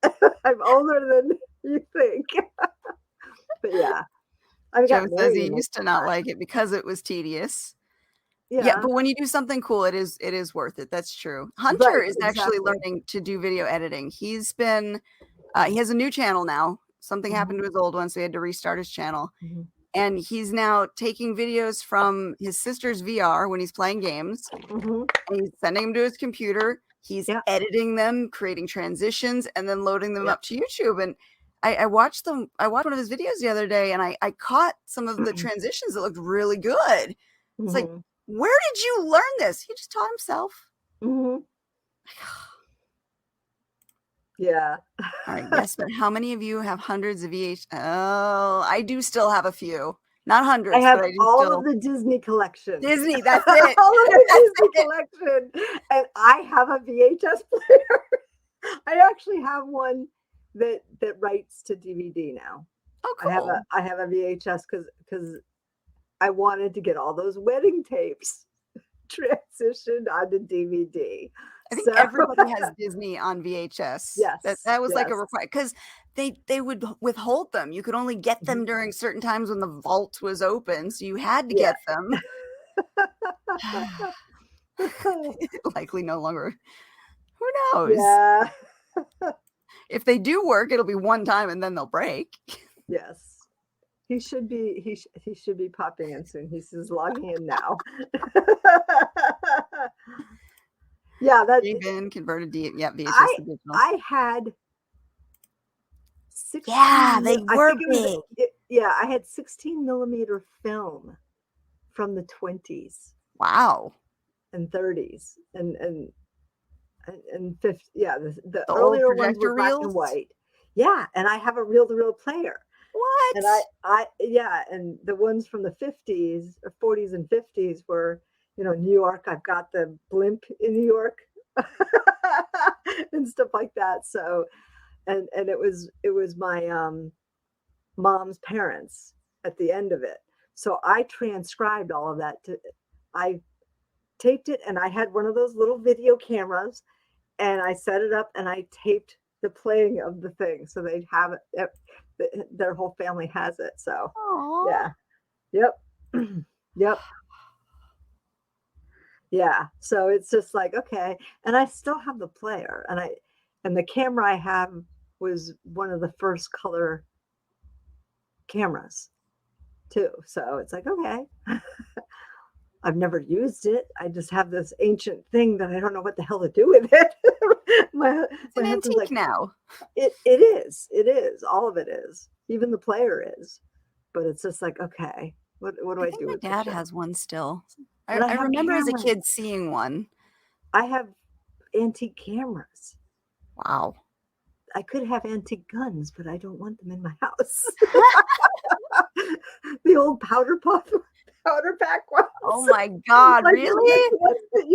I'm older than you think. But yeah, I Joe got says married he in used to not like it because it was tedious. Yeah. Yeah, but when you do something cool, it is worth it. That's true. Hunter Right, is actually exactly. learning to do video editing. He's been he has a new channel now. Something happened to his old one, so he had to restart his channel. Mhm. And he's now taking videos from his sister's VR when he's playing games. Mhm. And he's sending them to his computer. He's Yeah. editing them, creating transitions, and then loading them Yeah. up to YouTube. And I watched them. I watched one of his videos the other day, and I caught some of the transitions that looked really good. It's like, Mhm. where did you learn this? He just taught himself. Mhm. Yeah. All right, yes, but how many of you have hundreds of VH? Oh, I do still have a few. Not hundreds, I have but I do all still. of the Disney collection. Disney, that's it. All of the That's Disney it. collection. And I have a VHS player. I actually have one that writes to DVD now. Oh, cool. I have a VHS because I wanted to get all those wedding tapes transitioned onto DVD. I think everybody has Disney on VHS. Yes, That was like a yes. requirement because they would withhold them. You could only get them during certain times when the vault was open, so you had to Yeah. get them. Likely no longer. Who knows? Yeah. If they do work, it'll be one time and then they'll break. Yes. He should be he should be popping in soon. He's logging in now. Yeah, that Been converted to VHS I original. I had 16, Yeah, they I were think it was- big. yeah, I had 16 millimeter film from the 20s Wow. and 30s and 50s. Yeah, the old earlier ones projector were black and reels? white. Yeah, and I have a reel-to-reel player. What? And yeah, and the ones from the 50s or 40s and 50s were, New York. I've got the blimp in New York and stuff like that. So, and it was my mom's parents at the end of it. So I transcribed all of that I taped it, and I had one of those little video cameras, and I set it up and I taped the playing of the thing so they'd have it. Their whole family has it. So Aww. yeah. Yep. Yep. Yeah. So it's just like, okay. And I still have the player, and the camera I have was one of the first color cameras too. So it's like, okay. I've never used it. I just have this ancient thing that I don't know what the hell to do with it. my It's an husband's antique now. It is. All of it is. Even the player is. But it's just like, okay, what do I think do my with dad this? has one still. And I I have remember as a cameras. kid seeing one. I have antique cameras. Wow. I could have antique guns, but I don't want them in my house. The old powder pack ones. Oh my God, Like really? the ones that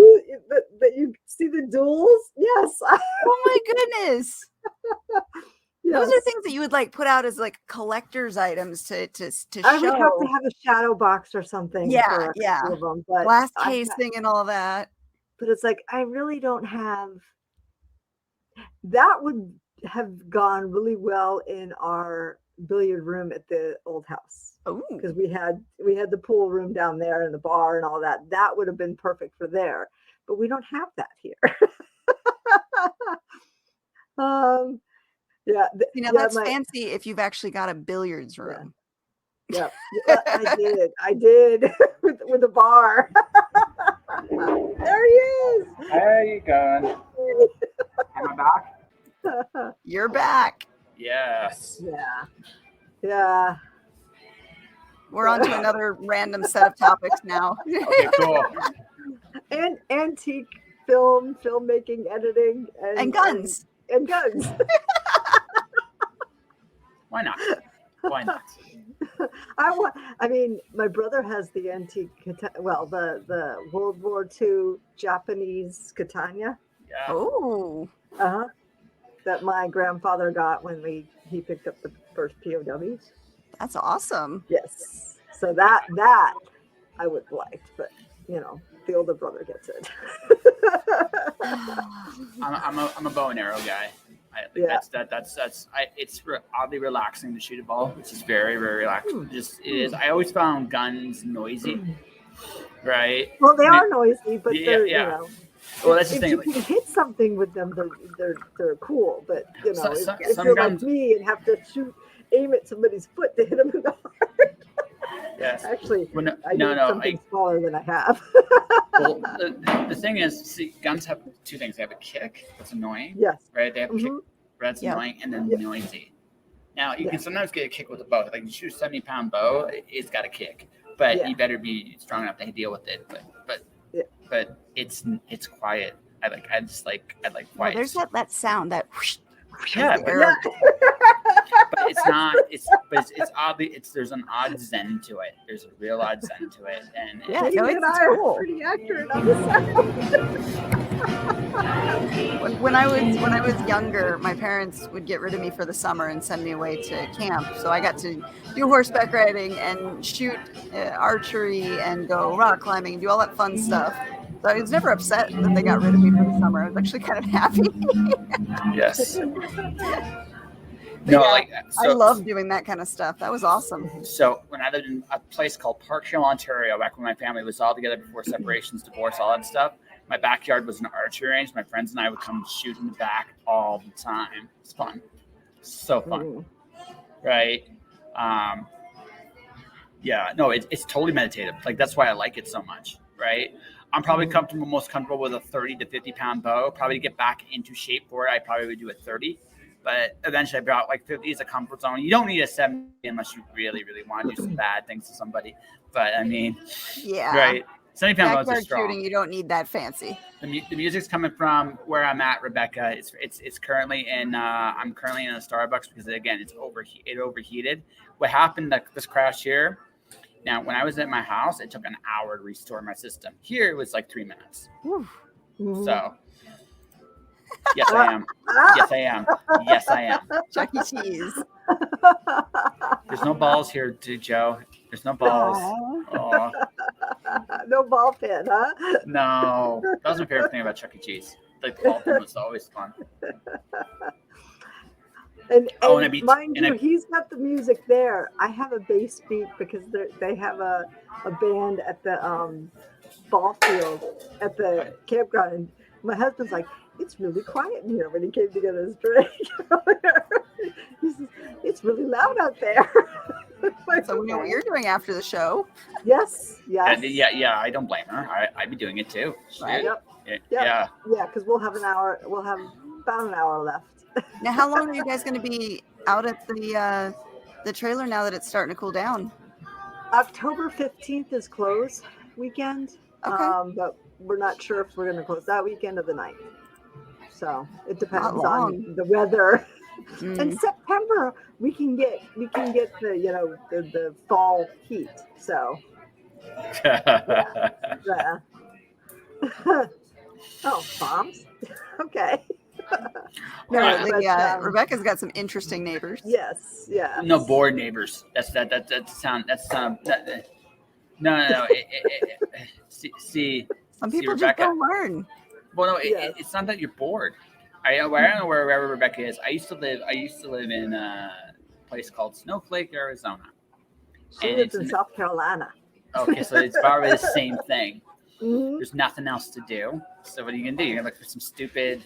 you see the duels? Yes. Oh my goodness. Those are Yes. things that you would like put out as like collector's items to I would have show. to have a shadow box or something Yeah, for a yeah. couple of them, but Glass I casing and all that. but it's like I really don't have. That would have gone really well in our billiard room at the old house Oh, because we had the pool room down there and the bar and all that. That would have been perfect for there, but we don't have that here. Yeah, you know, yeah, that's fancy if you've actually got a billiards room. yeah, I did with the bar. There he is. There you go. Am I back? You're back. Yes. Yeah. We're on to another random set of topics now. Okay, cool. And antique filmmaking, editing, And guns. and guns. Why not? Why not? I mean, my brother has the antique, the World War II Japanese katana. Yeah. Oh, That my grandfather got when he picked up the first POWs. that's awesome. Yes. So that I would have liked, but the older brother gets it. I'm a bow and arrow guy. It's oddly relaxing to shoot a ball, which is very, very relaxing. Just it is. I always found guns noisy, right? Well, they are noisy, but Yeah, they're Well, that's the if thing. you can hit something with them, they're cool. But if some you're guns, like me and have to aim at somebody's foot to hit them in the heart. Yes. Actually, well, I need something smaller than I have. Well, the thing is, see, guns have two things. They have a kick that's annoying. Yes. Right. They have a kick that's Yeah. annoying, and then noisy. Now you can sometimes get a kick with a bow. Like you shoot a 70-pound bow, it's got a kick, but you better be strong enough to deal with it. But it's quiet. I like quiet. Well, there's that sound that. Whoosh, Yeah, but but it's not. It's oddly. There's an odd zen to it. There's a real odd zen to it, and Yeah, Katie no, and it's I are cool. pretty accurate on the sound. When I was younger, my parents would get rid of me for the summer and send me away to camp. So I got to do horseback riding and shoot archery and go rock climbing and do all that fun stuff. So I was never upset that they got rid of me for the summer. I was actually kind of happy. yes. Yeah, So, I love doing that kind of stuff. That was awesome. So when I lived in a place called Park Hill, Ontario, back when my family was all together before separations, divorce, all that stuff, my backyard was an archery range. My friends and I would come shoot in the back all the time. It's fun. So fun. Right? It's totally meditative. Like, that's why I like it so much. Right? I'm probably most comfortable with a 30 to 50-pound bow. Probably to get back into shape for it, I probably would do a 30. But eventually I brought like 50 as a comfort zone. You don't need a 70 unless you really, really want to do some bad things to somebody. But I mean, right. 70-pound bows are strong. Shooting, you don't need that fancy. The music's coming from where I'm at, Rebecca. It's currently in. I'm currently in a Starbucks because again, it overheated. What happened this crash here? Now, when I was at my house, it took an hour to restore my system. Here, it was like 3 minutes. So, yes, I am. Yes, I am. Yes, I am. Chuck E. Cheese. There's no balls here, Joe. There's no balls. Oh. No ball pin, huh? No. That was my favorite thing about Chuck E. Cheese. The ball pin was always fun. And he's got the music there. I have a bass beat because they have a band at the ball field at the campground. And my husband's like, it's really quiet in here when he came to get his drink. He says, it's really loud out there. So we know what you're doing after the show. Yes, yes. Yeah. I don't blame her. I'd be doing it too. Right. Yep. Yeah. Yeah, because we'll have about an hour left. Now, how long are you guys going to be out at the trailer now that it's starting to cool down? October 15th is close weekend. Okay. But we're not sure if we're going to close that weekend or the 9th. So it depends Not long. on the weather. Mm. In September we can get the the fall heat. So yeah. Oh, bombs. Okay. Apparently, Rebecca's got some interesting neighbors. Yes. Yeah. No, bored neighbors. That's no. See, Some people just Rebecca. don't learn. Well, no, Yes. it's not that you're bored. I don't know where Rebecca is. I used to live in a place called Snowflake, Arizona. She lives in South Carolina. Okay, so it's probably the same thing. Mhm. There's nothing else to do. So what are you gonna do? You're gonna look for some stupid,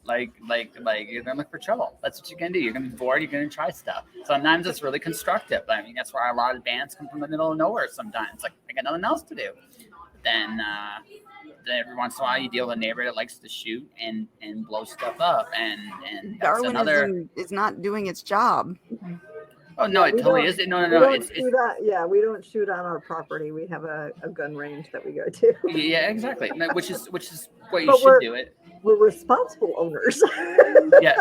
like you're gonna look for trouble. That's what you're gonna do. You're gonna be bored. You're gonna try stuff. Sometimes it's really constructive. I mean, that's why a lot of bands come from the middle of nowhere. Sometimes, like I got nothing else to do. Then every once in a while, you deal with a neighbor that likes to shoot and blow stuff up, and that's Darwinism another. is not doing its job. Oh no, it totally is. No. We don't shoot on our property. We have a gun range that we go to. Yeah, exactly. Which is what you But should do it. We're responsible owners. Yeah,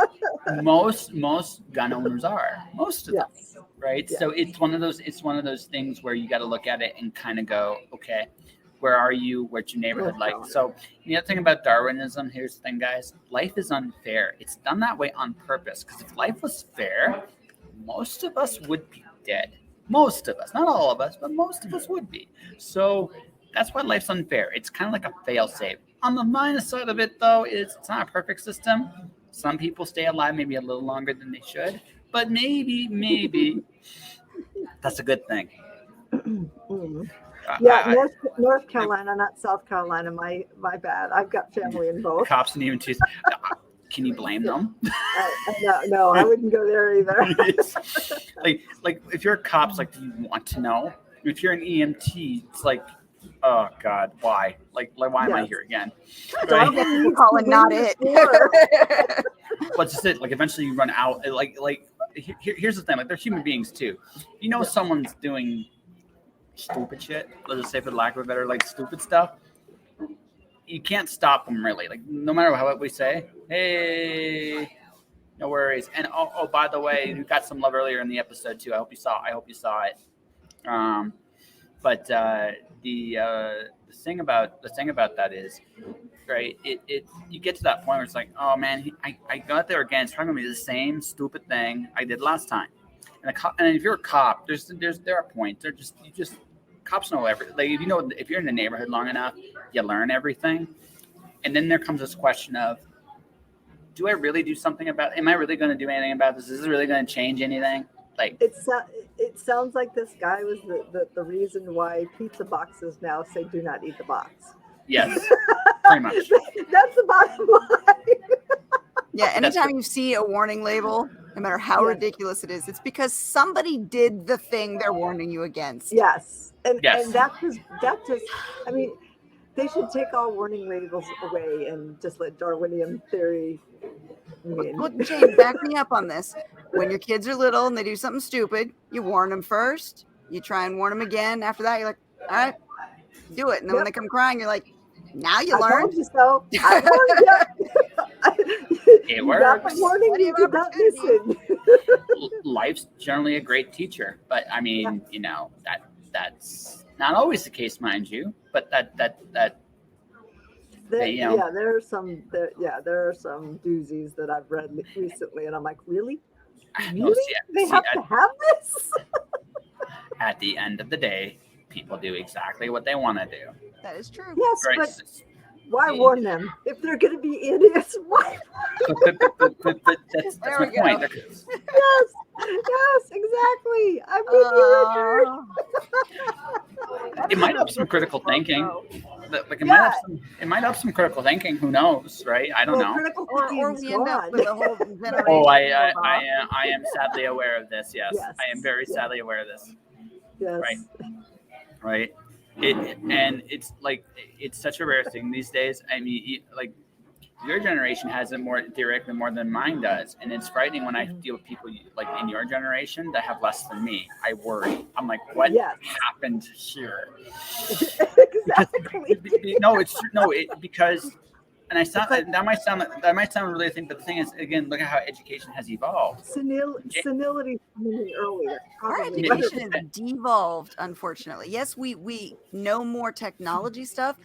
most gun owners are. Most of them, Yes. right? Yes. So it's one of those things where you got to look at it and kind of go, okay, where are you? What's your neighborhood like? So the other thing about Darwinism, here's the thing, guys. Life is unfair. It's done that way on purpose. Because if life was fair, most of us would be dead. Most of us, not all of us, but most of us would be. So that's why life's unfair. It's kind of like a fail-safe. On the minus side of it, though, is it's not a perfect system. Some people stay alive maybe a little longer than they should, but maybe that's a good thing. Mm. Yeah, North Carolina, not South Carolina. My bad. I've got family in both. Cops and even choose. Can you blame them? No, I wouldn't go there either. like if you're a cop, it's like, do you want to know? If you're an EMT, it's like, oh God, why? Like why am I here again? Right? People call it not it. What's just it? Like eventually you run out. Here's the thing. Like they're human beings too. You know, someone's doing stupid shit. Let's just say, for lack of a better, like stupid stuff. You can't stop them really. Like no matter what we say, hey, no worries. And oh, by the way, you got some love earlier in the episode too. I hope you saw it. But the thing about that is, right? It you get to that point where it's like, oh man, I got there again. It's probably gonna be the same stupid thing I did last time. And if you're a cop, there are points. Cops know everything. Like if you're in the neighborhood long enough, you learn everything. And then there comes this question of, do I really do something about it? Am I really going to do anything about this? Is this really going to change anything? Like it sounds like this guy was the reason why pizza boxes now say do not eat the box. Yes, pretty much. That's the bottom line. Yeah, anytime you see a warning label, no matter how ridiculous it is, it's because somebody did the thing they're warning you against. Yes. And that just I mean, they should take all warning labels away and just let Darwinian theory win. Well, Jane, back me up on this. When your kids are little and they do something stupid, you warn them first. You try and warn them again. After that, you're like, all right, do it. And then when they come crying, you're like, now you learned. I told you so. I warned you. It You works. got the warning, you did not listen. Life's generally a great teacher, but I mean, that's not always the case, mind you. But there are some doozies that I've read recently, and I'm like, really? They have to have this? At the end of the day, people do exactly what they want to do. That is true. Yes, Right. but why warn them if they're going to be idiots? Why? But that's my point. Yes, exactly. I'm with you, Richard. It might have some critical thinking. Like it might have some critical thinking. Who knows, right? I don't know. Or we end up with a whole generation. Oh, I am sadly aware of this. Yes, I am very sadly aware of this. Yes. Right. And it's like it's such a rare thing these days. I mean, like your generation has it more theoretically more than mine does, and it's frightening when I deal with people like in your generation that have less than me. I worry. I'm like, what happened here? Exactly. No, it's no, because. And that might sound really. I think, but the thing is, again, look at how education has evolved. Senility coming in earlier. Our education has devolved, unfortunately. Yes, we know more technology stuff,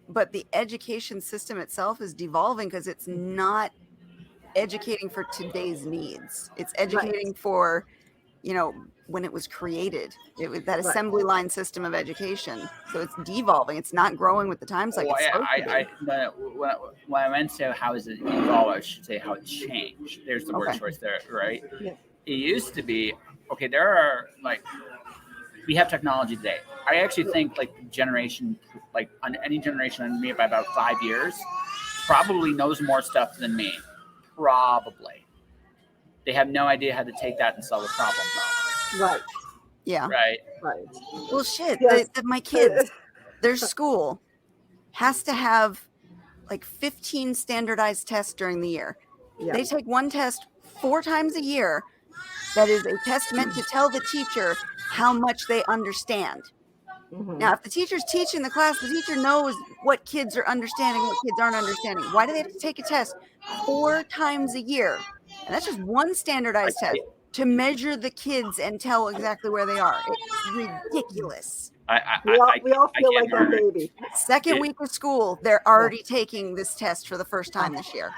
but the education system itself is devolving because it's not educating for today's needs. It's educating for, when it was created. It was that assembly line system of education. So it's devolving. It's not growing with the times like it's supposed to be. When I meant to how is it evolved, I should say how it changed. There's the word choice there, right? Yeah. It used to be, okay, there are we have technology today. I actually think generation, on any generation under me by about 5 years, probably knows more stuff than me. Probably. They have no idea how to take that and solve a problem, though. Right. Yeah. Right. Well, shit. Yes. My kids, their school has to have 15 standardized tests during the year. Yeah. They take one test 4 times a year. That is a test meant to tell the teacher how much they understand. Mm-hmm. Now, if the teacher's teaching the class, the teacher knows what kids are understanding, what kids aren't understanding. Why do they have to take a test 4 times a year? And that's just one standardized test to measure the kids and tell exactly where they are. It's ridiculous. We all feel like a baby. Second week of school, they're already taking this test for the first time this year.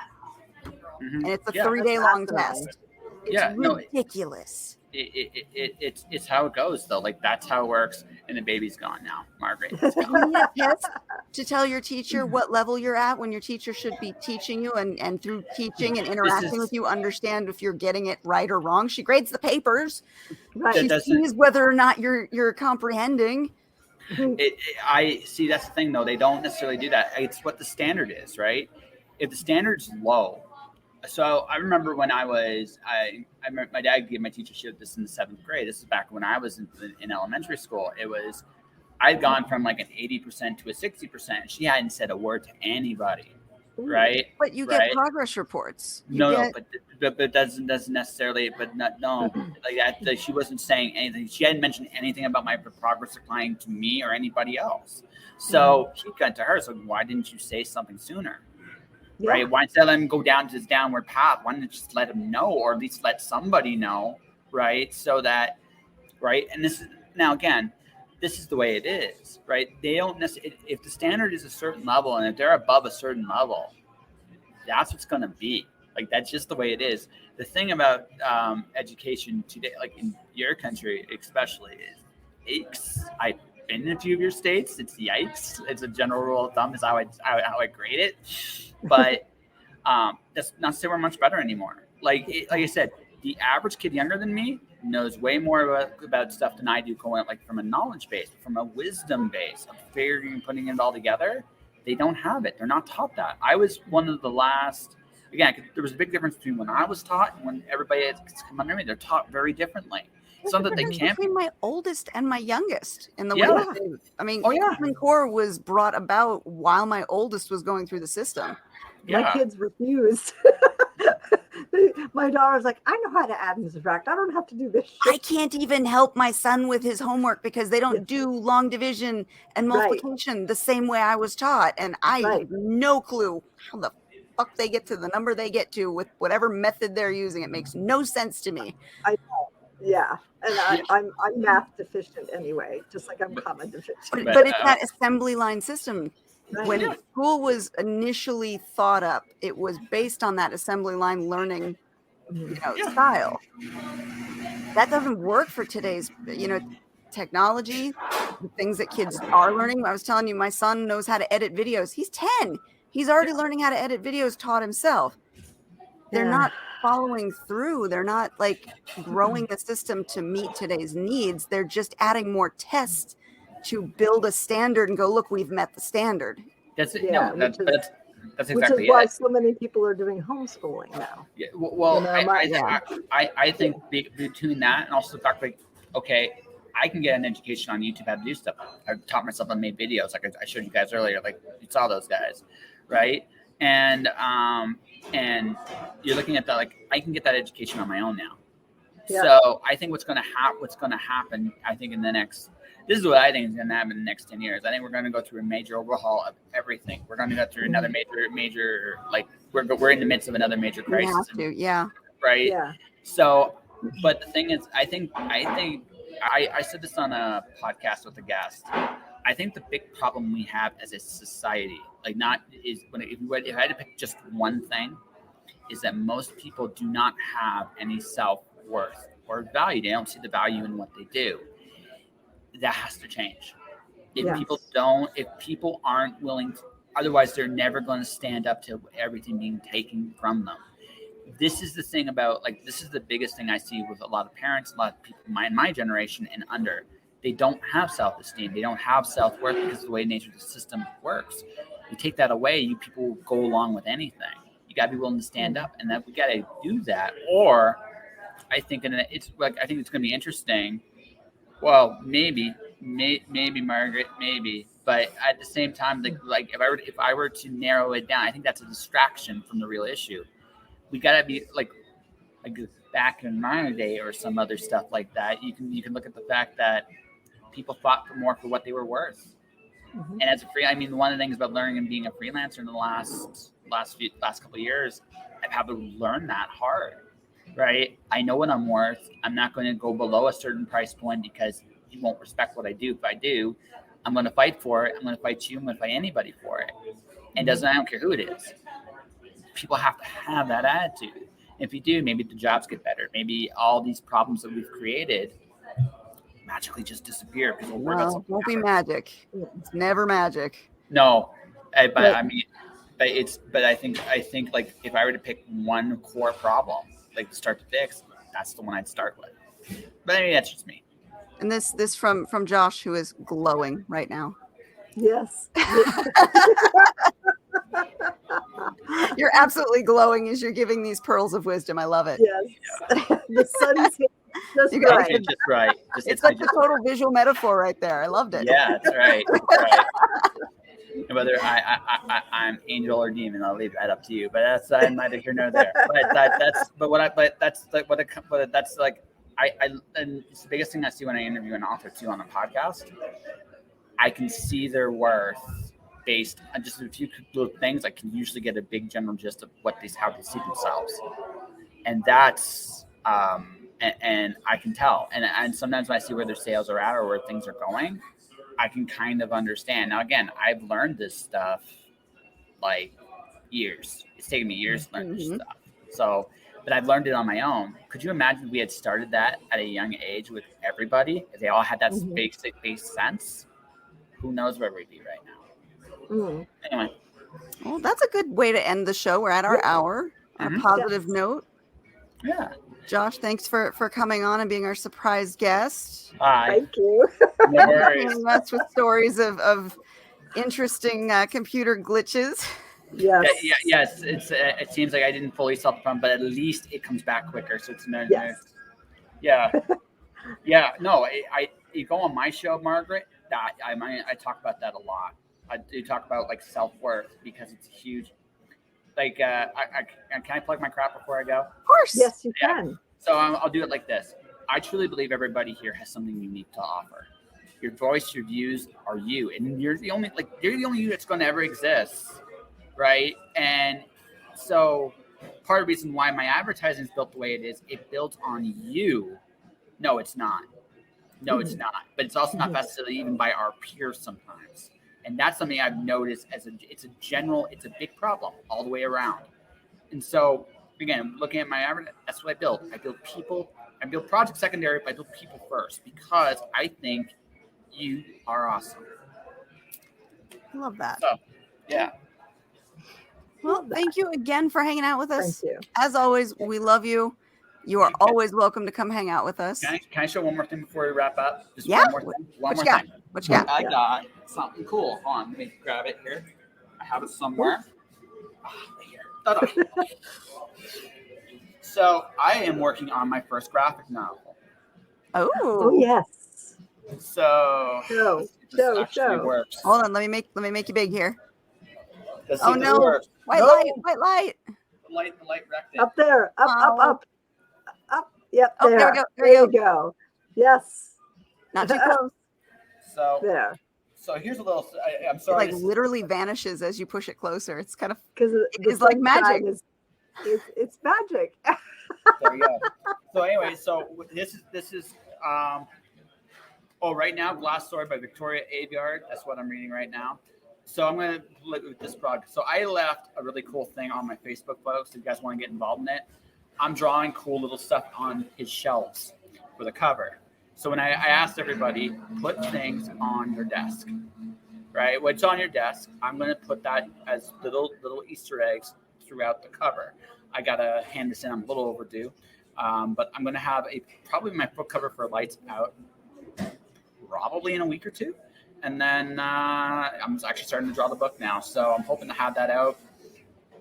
Mm-hmm. And it's a 3-day long test. It's ridiculous. It's how it goes, though. That's how it works, and the baby's gone now, Margaret. You need a test to tell your teacher what level you're at when your teacher should be teaching you, and through teaching and interacting with you, understand if you're getting it right or wrong. She grades the papers. She sees whether or not you're comprehending. I see. That's the thing, though. They don't necessarily do that. It's what the standard is, right? If the standard's low. So I remember when I remember my dad gave my teacher showed this in the 7th grade. This is back when I was in elementary school. I'd gone from an 80% to a 60%. She hadn't said a word to anybody, right? But you get progress reports. But it doesn't necessarily. But no, that. She wasn't saying anything. She hadn't mentioned anything about my progress applying to me or anybody else. So she got to her. So why didn't you say something sooner? Yeah. Right? Why instead of letting him go down to this downward path? Why don't you just let him know, or at least let somebody know, right? So that, right? And this is now again, this is the way it is, right? They don't necessarily. If the standard is a certain level, and if they're above a certain level, that's what's going to be. That's just the way it is. The thing about education today, in your country especially, is I've been in a few of your states. It's yikes. It's a general rule of thumb is how I grade it. But that's not to say we're much better anymore. Like I said, the average kid younger than me knows way more about stuff than I do, going from a knowledge base, from a wisdom base, of figuring and putting it all together. They don't have it. They're not taught that. I was one of the last. Again, there was a big difference between when I was taught and when everybody has come under me. They're taught very differently. So that they can't. Between my oldest and my youngest, in the way that Common Core was brought about while my oldest was going through the system. My kids refused. My daughter was like, I know how to add and subtract. I don't have to do this shit. I can't even help my son with his homework because they don't do long division and multiplication the same way I was taught. And I have no clue how the fuck they get to the number they get to with whatever method they're using. It makes no sense to me. I know. Yeah. And I'm math deficient anyway, just like I'm common deficient. But it's that assembly line system. When school was initially thought up, it was based on that assembly line learning, style. That doesn't work for today's, technology, the things that kids are learning. I was telling you, my son knows how to edit videos. He's 10. He's already learning how to edit videos taught himself. They're not following through. They're not growing the system to meet today's needs. They're just adding more tests to build a standard and go, look, we've met the standard. That's it. Yeah, that's exactly which is why so many people are doing homeschooling now. Yeah, well, I think between that and also the fact okay, I can get an education on YouTube how to do stuff. I taught myself and made videos, like I showed you guys earlier. Like you saw those guys, right? And you're looking at that. Like I can get that education on my own now. Yeah. So I think what's going to happen. I think this is what I think is going to happen in the next 10 years. I think we're going to go through a major overhaul of everything. We're going to go through another major like we're in the midst of another major We crisis. have to, yeah. Right. Yeah. So, but the thing is, I think I said this on a podcast with a guest. I think the big problem we have as a society, like if I had to pick just one thing, is that most people do not have any self-worth or value. They don't see the value in what they do. That has to change. If people aren't willing to, otherwise they're never going to stand up to everything being taken from them. This is the thing about, like, this is the biggest thing I see with a lot of parents, a lot of people my generation and under. They don't have self-esteem. They don't have self-worth because of the way nature of the system works. You take that away, you people will go along with anything. You got to be willing to stand up, and that we got to do that. Or I think it's going to be interesting. Well, maybe Margaret, maybe, but at the same time, like if I were to narrow it down, I think that's a distraction from the real issue. We gotta be like back in my day or some other stuff like that. You can look at the fact that people fought for what they were worth. Mm-hmm. And as one of the things about learning and being a freelancer in the last couple of years, I've had to learn that hard. Right? I know what I'm worth. I'm not going to go below a certain price point because you won't respect what I do. If I do, I'm going to fight for it. I'm going to fight you. I'm going to fight anybody for it. And I don't care who it is. People have to have that attitude. If you do, maybe the jobs get better. Maybe all these problems that we've created magically just disappear. Because won't be magic. It's never magic. No, but I think like if I were to pick one core problem, like to start to fix, that's the one I'd start with. But maybe that's just me. And this from Josh, who is glowing right now. Yes. You're absolutely glowing as you're giving these pearls of wisdom. I love it. Yes. The sun's just right. Just right. It's like the total visual metaphor right there. I loved it. Yeah, that's right. That's right. Whether I'm angel or demon, I'll leave that up to you. But that's neither here nor there. And it's the biggest thing I see when I interview an author too on a podcast. I can see their worth based on just a few little things. I can usually get a big general gist of how they see themselves, and that's and I can tell. And sometimes when I see where their sales are at or where things are going, I can kind of understand. Now, again, I've learned this stuff like years. It's taken me years to learn this stuff. So, but I've learned it on my own. Could you imagine if we had started that at a young age with everybody? If they all had that basic sense, who knows where we'd be right now? Anyway. Well, that's a good way to end the show. We're at our hour on a positive note. Yeah. Josh, thanks for coming on and being our surprise guest. Thank you. No worries. That's with stories of interesting computer glitches. Yes. Yes. It seems like I didn't fully solve the problem, but at least it comes back quicker. So it's no. Yeah. Yeah. No, you go on my show, Margaret. I talk about that a lot. I do talk about like self-worth because it's huge. Like, can I plug my crap before I go? Of course. Yes, you can. So I'll do it like this. I truly believe everybody here has something unique to offer. Your voice, your views are you, and you're the only you that's going to ever exist, right? And so part of the reason why my advertising is built the way it is, it builds on you. No, it's not. No, it's not. But it's also not necessarily even by our peers sometimes. And that's something I've noticed it's a big problem all the way around. And so, again, looking at my average, that's what I build. I build people. I build projects secondary, but I build people first because I think you are awesome. I love that. So, yeah. Well, thank you again for hanging out with us. Thank you. As always, we love you. You are always welcome to come hang out with us. Can I show one more thing before we wap up? Just Yeah. one more thing. What you got? What you got? I got something cool. Hold on, let me grab it here. I have it somewhere. Right here. Ta-da. So I am working on my first graphic novel. Oh, Oh, yes. So Show, let's see if this show, actually show. works. Hold on, let me make you big here. Let's see Oh if this no, works. white No! light, white light. The light wrecked it. Up there, up, up, Oh. up, up. Yep, Oh, there. there we go, there There we you go. Yes. Not too close. So There. so here's a little. I'm It sorry. like this is- literally vanishes as you push it closer. It's kind of Because is like magic. It's magic. There you go. So anyway, so this is right now Glass Story by Victoria Aveyard. That's what I'm reading right now. So I'm gonna look at this project. So I left a really cool thing on my Facebook post. If you guys want to get involved in it, I'm drawing cool little stuff on his shelves for the cover. So when I asked everybody, put things on your desk, right? What's on your desk, I'm going to put that as little Easter eggs throughout the cover. I got to hand this in. I'm a little overdue. But I'm going to have probably my book cover for Lights Out probably in a week or two. And then I'm actually starting to draw the book now. So I'm hoping to have that out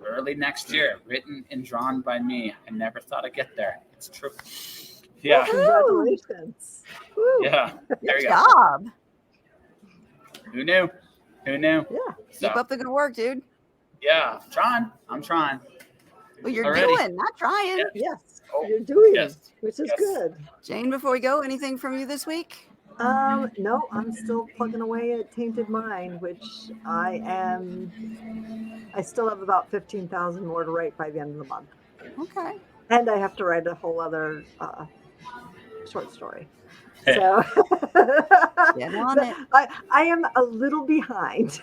early next year, written and drawn by me. I never thought I'd get there. It's true. Yeah. Congratulations. Woo. Yeah. There good you go. job. Who knew? Who knew? Yeah. So, Keep up the good work, dude. yeah, I'm trying. Well, you're Already. doing, not trying. Yeah. Yes. Oh, You're doing yes. it, which is Yes. good. Jane, before we go, anything from you this week? No, I'm still plugging away at Tainted Mind, which I still have about 15,000 more to write by the end of the month. Okay. And I have to write a whole other short story. So Get on it. I am a little behind.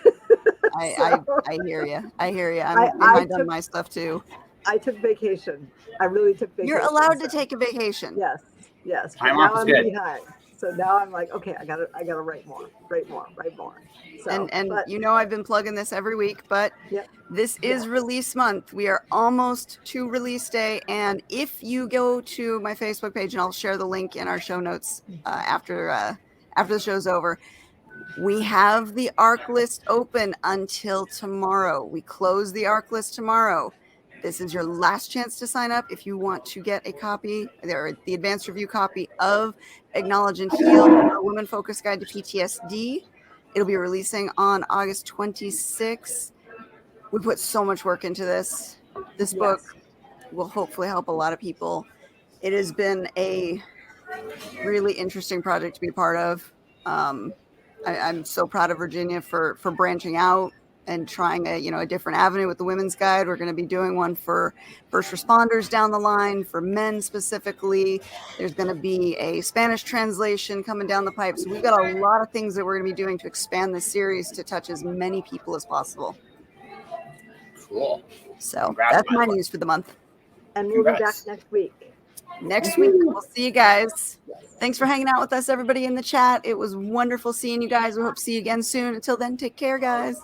I hear you. I hear you. I'm I behind on took- my stuff too. I took vacation. I really took vacation. You're allowed to so- take a vacation. Yes. But Time now off is I'm good. behind. So now I'm like, okay, I gotta write more. So, And but, you know I've been plugging this every week, but Yep. this is release month. We are almost to release day, and if you go to my Facebook page, and I'll share the link in our show notes after the show's over, we have the ARC list open until tomorrow. We close the ARC list tomorrow. This is your last chance to sign up if you want to get a copy, or the advanced review copy of Acknowledge and Heal, a women-focused guide to PTSD. It'll be releasing on August 26th. We put so much work into this. This book will hopefully help a lot of people. It has been a really interesting project to be a part of. I'm so proud of Virginia for branching out and trying a different avenue with the Women's Guide. We're going to be doing one for first responders down the line, for men specifically. There's going to be a Spanish translation coming down the pipe. So we've got a lot of things that we're going to be doing to expand this series to touch as many people as possible. Cool. So Congrats, that's my Michael. news for the month. and we'll be back Congrats. next week. Next week, we'll see you guys. Thanks for hanging out with us, everybody in the chat. It was wonderful seeing you guys. We hope to see you again soon. Until then, take care, guys.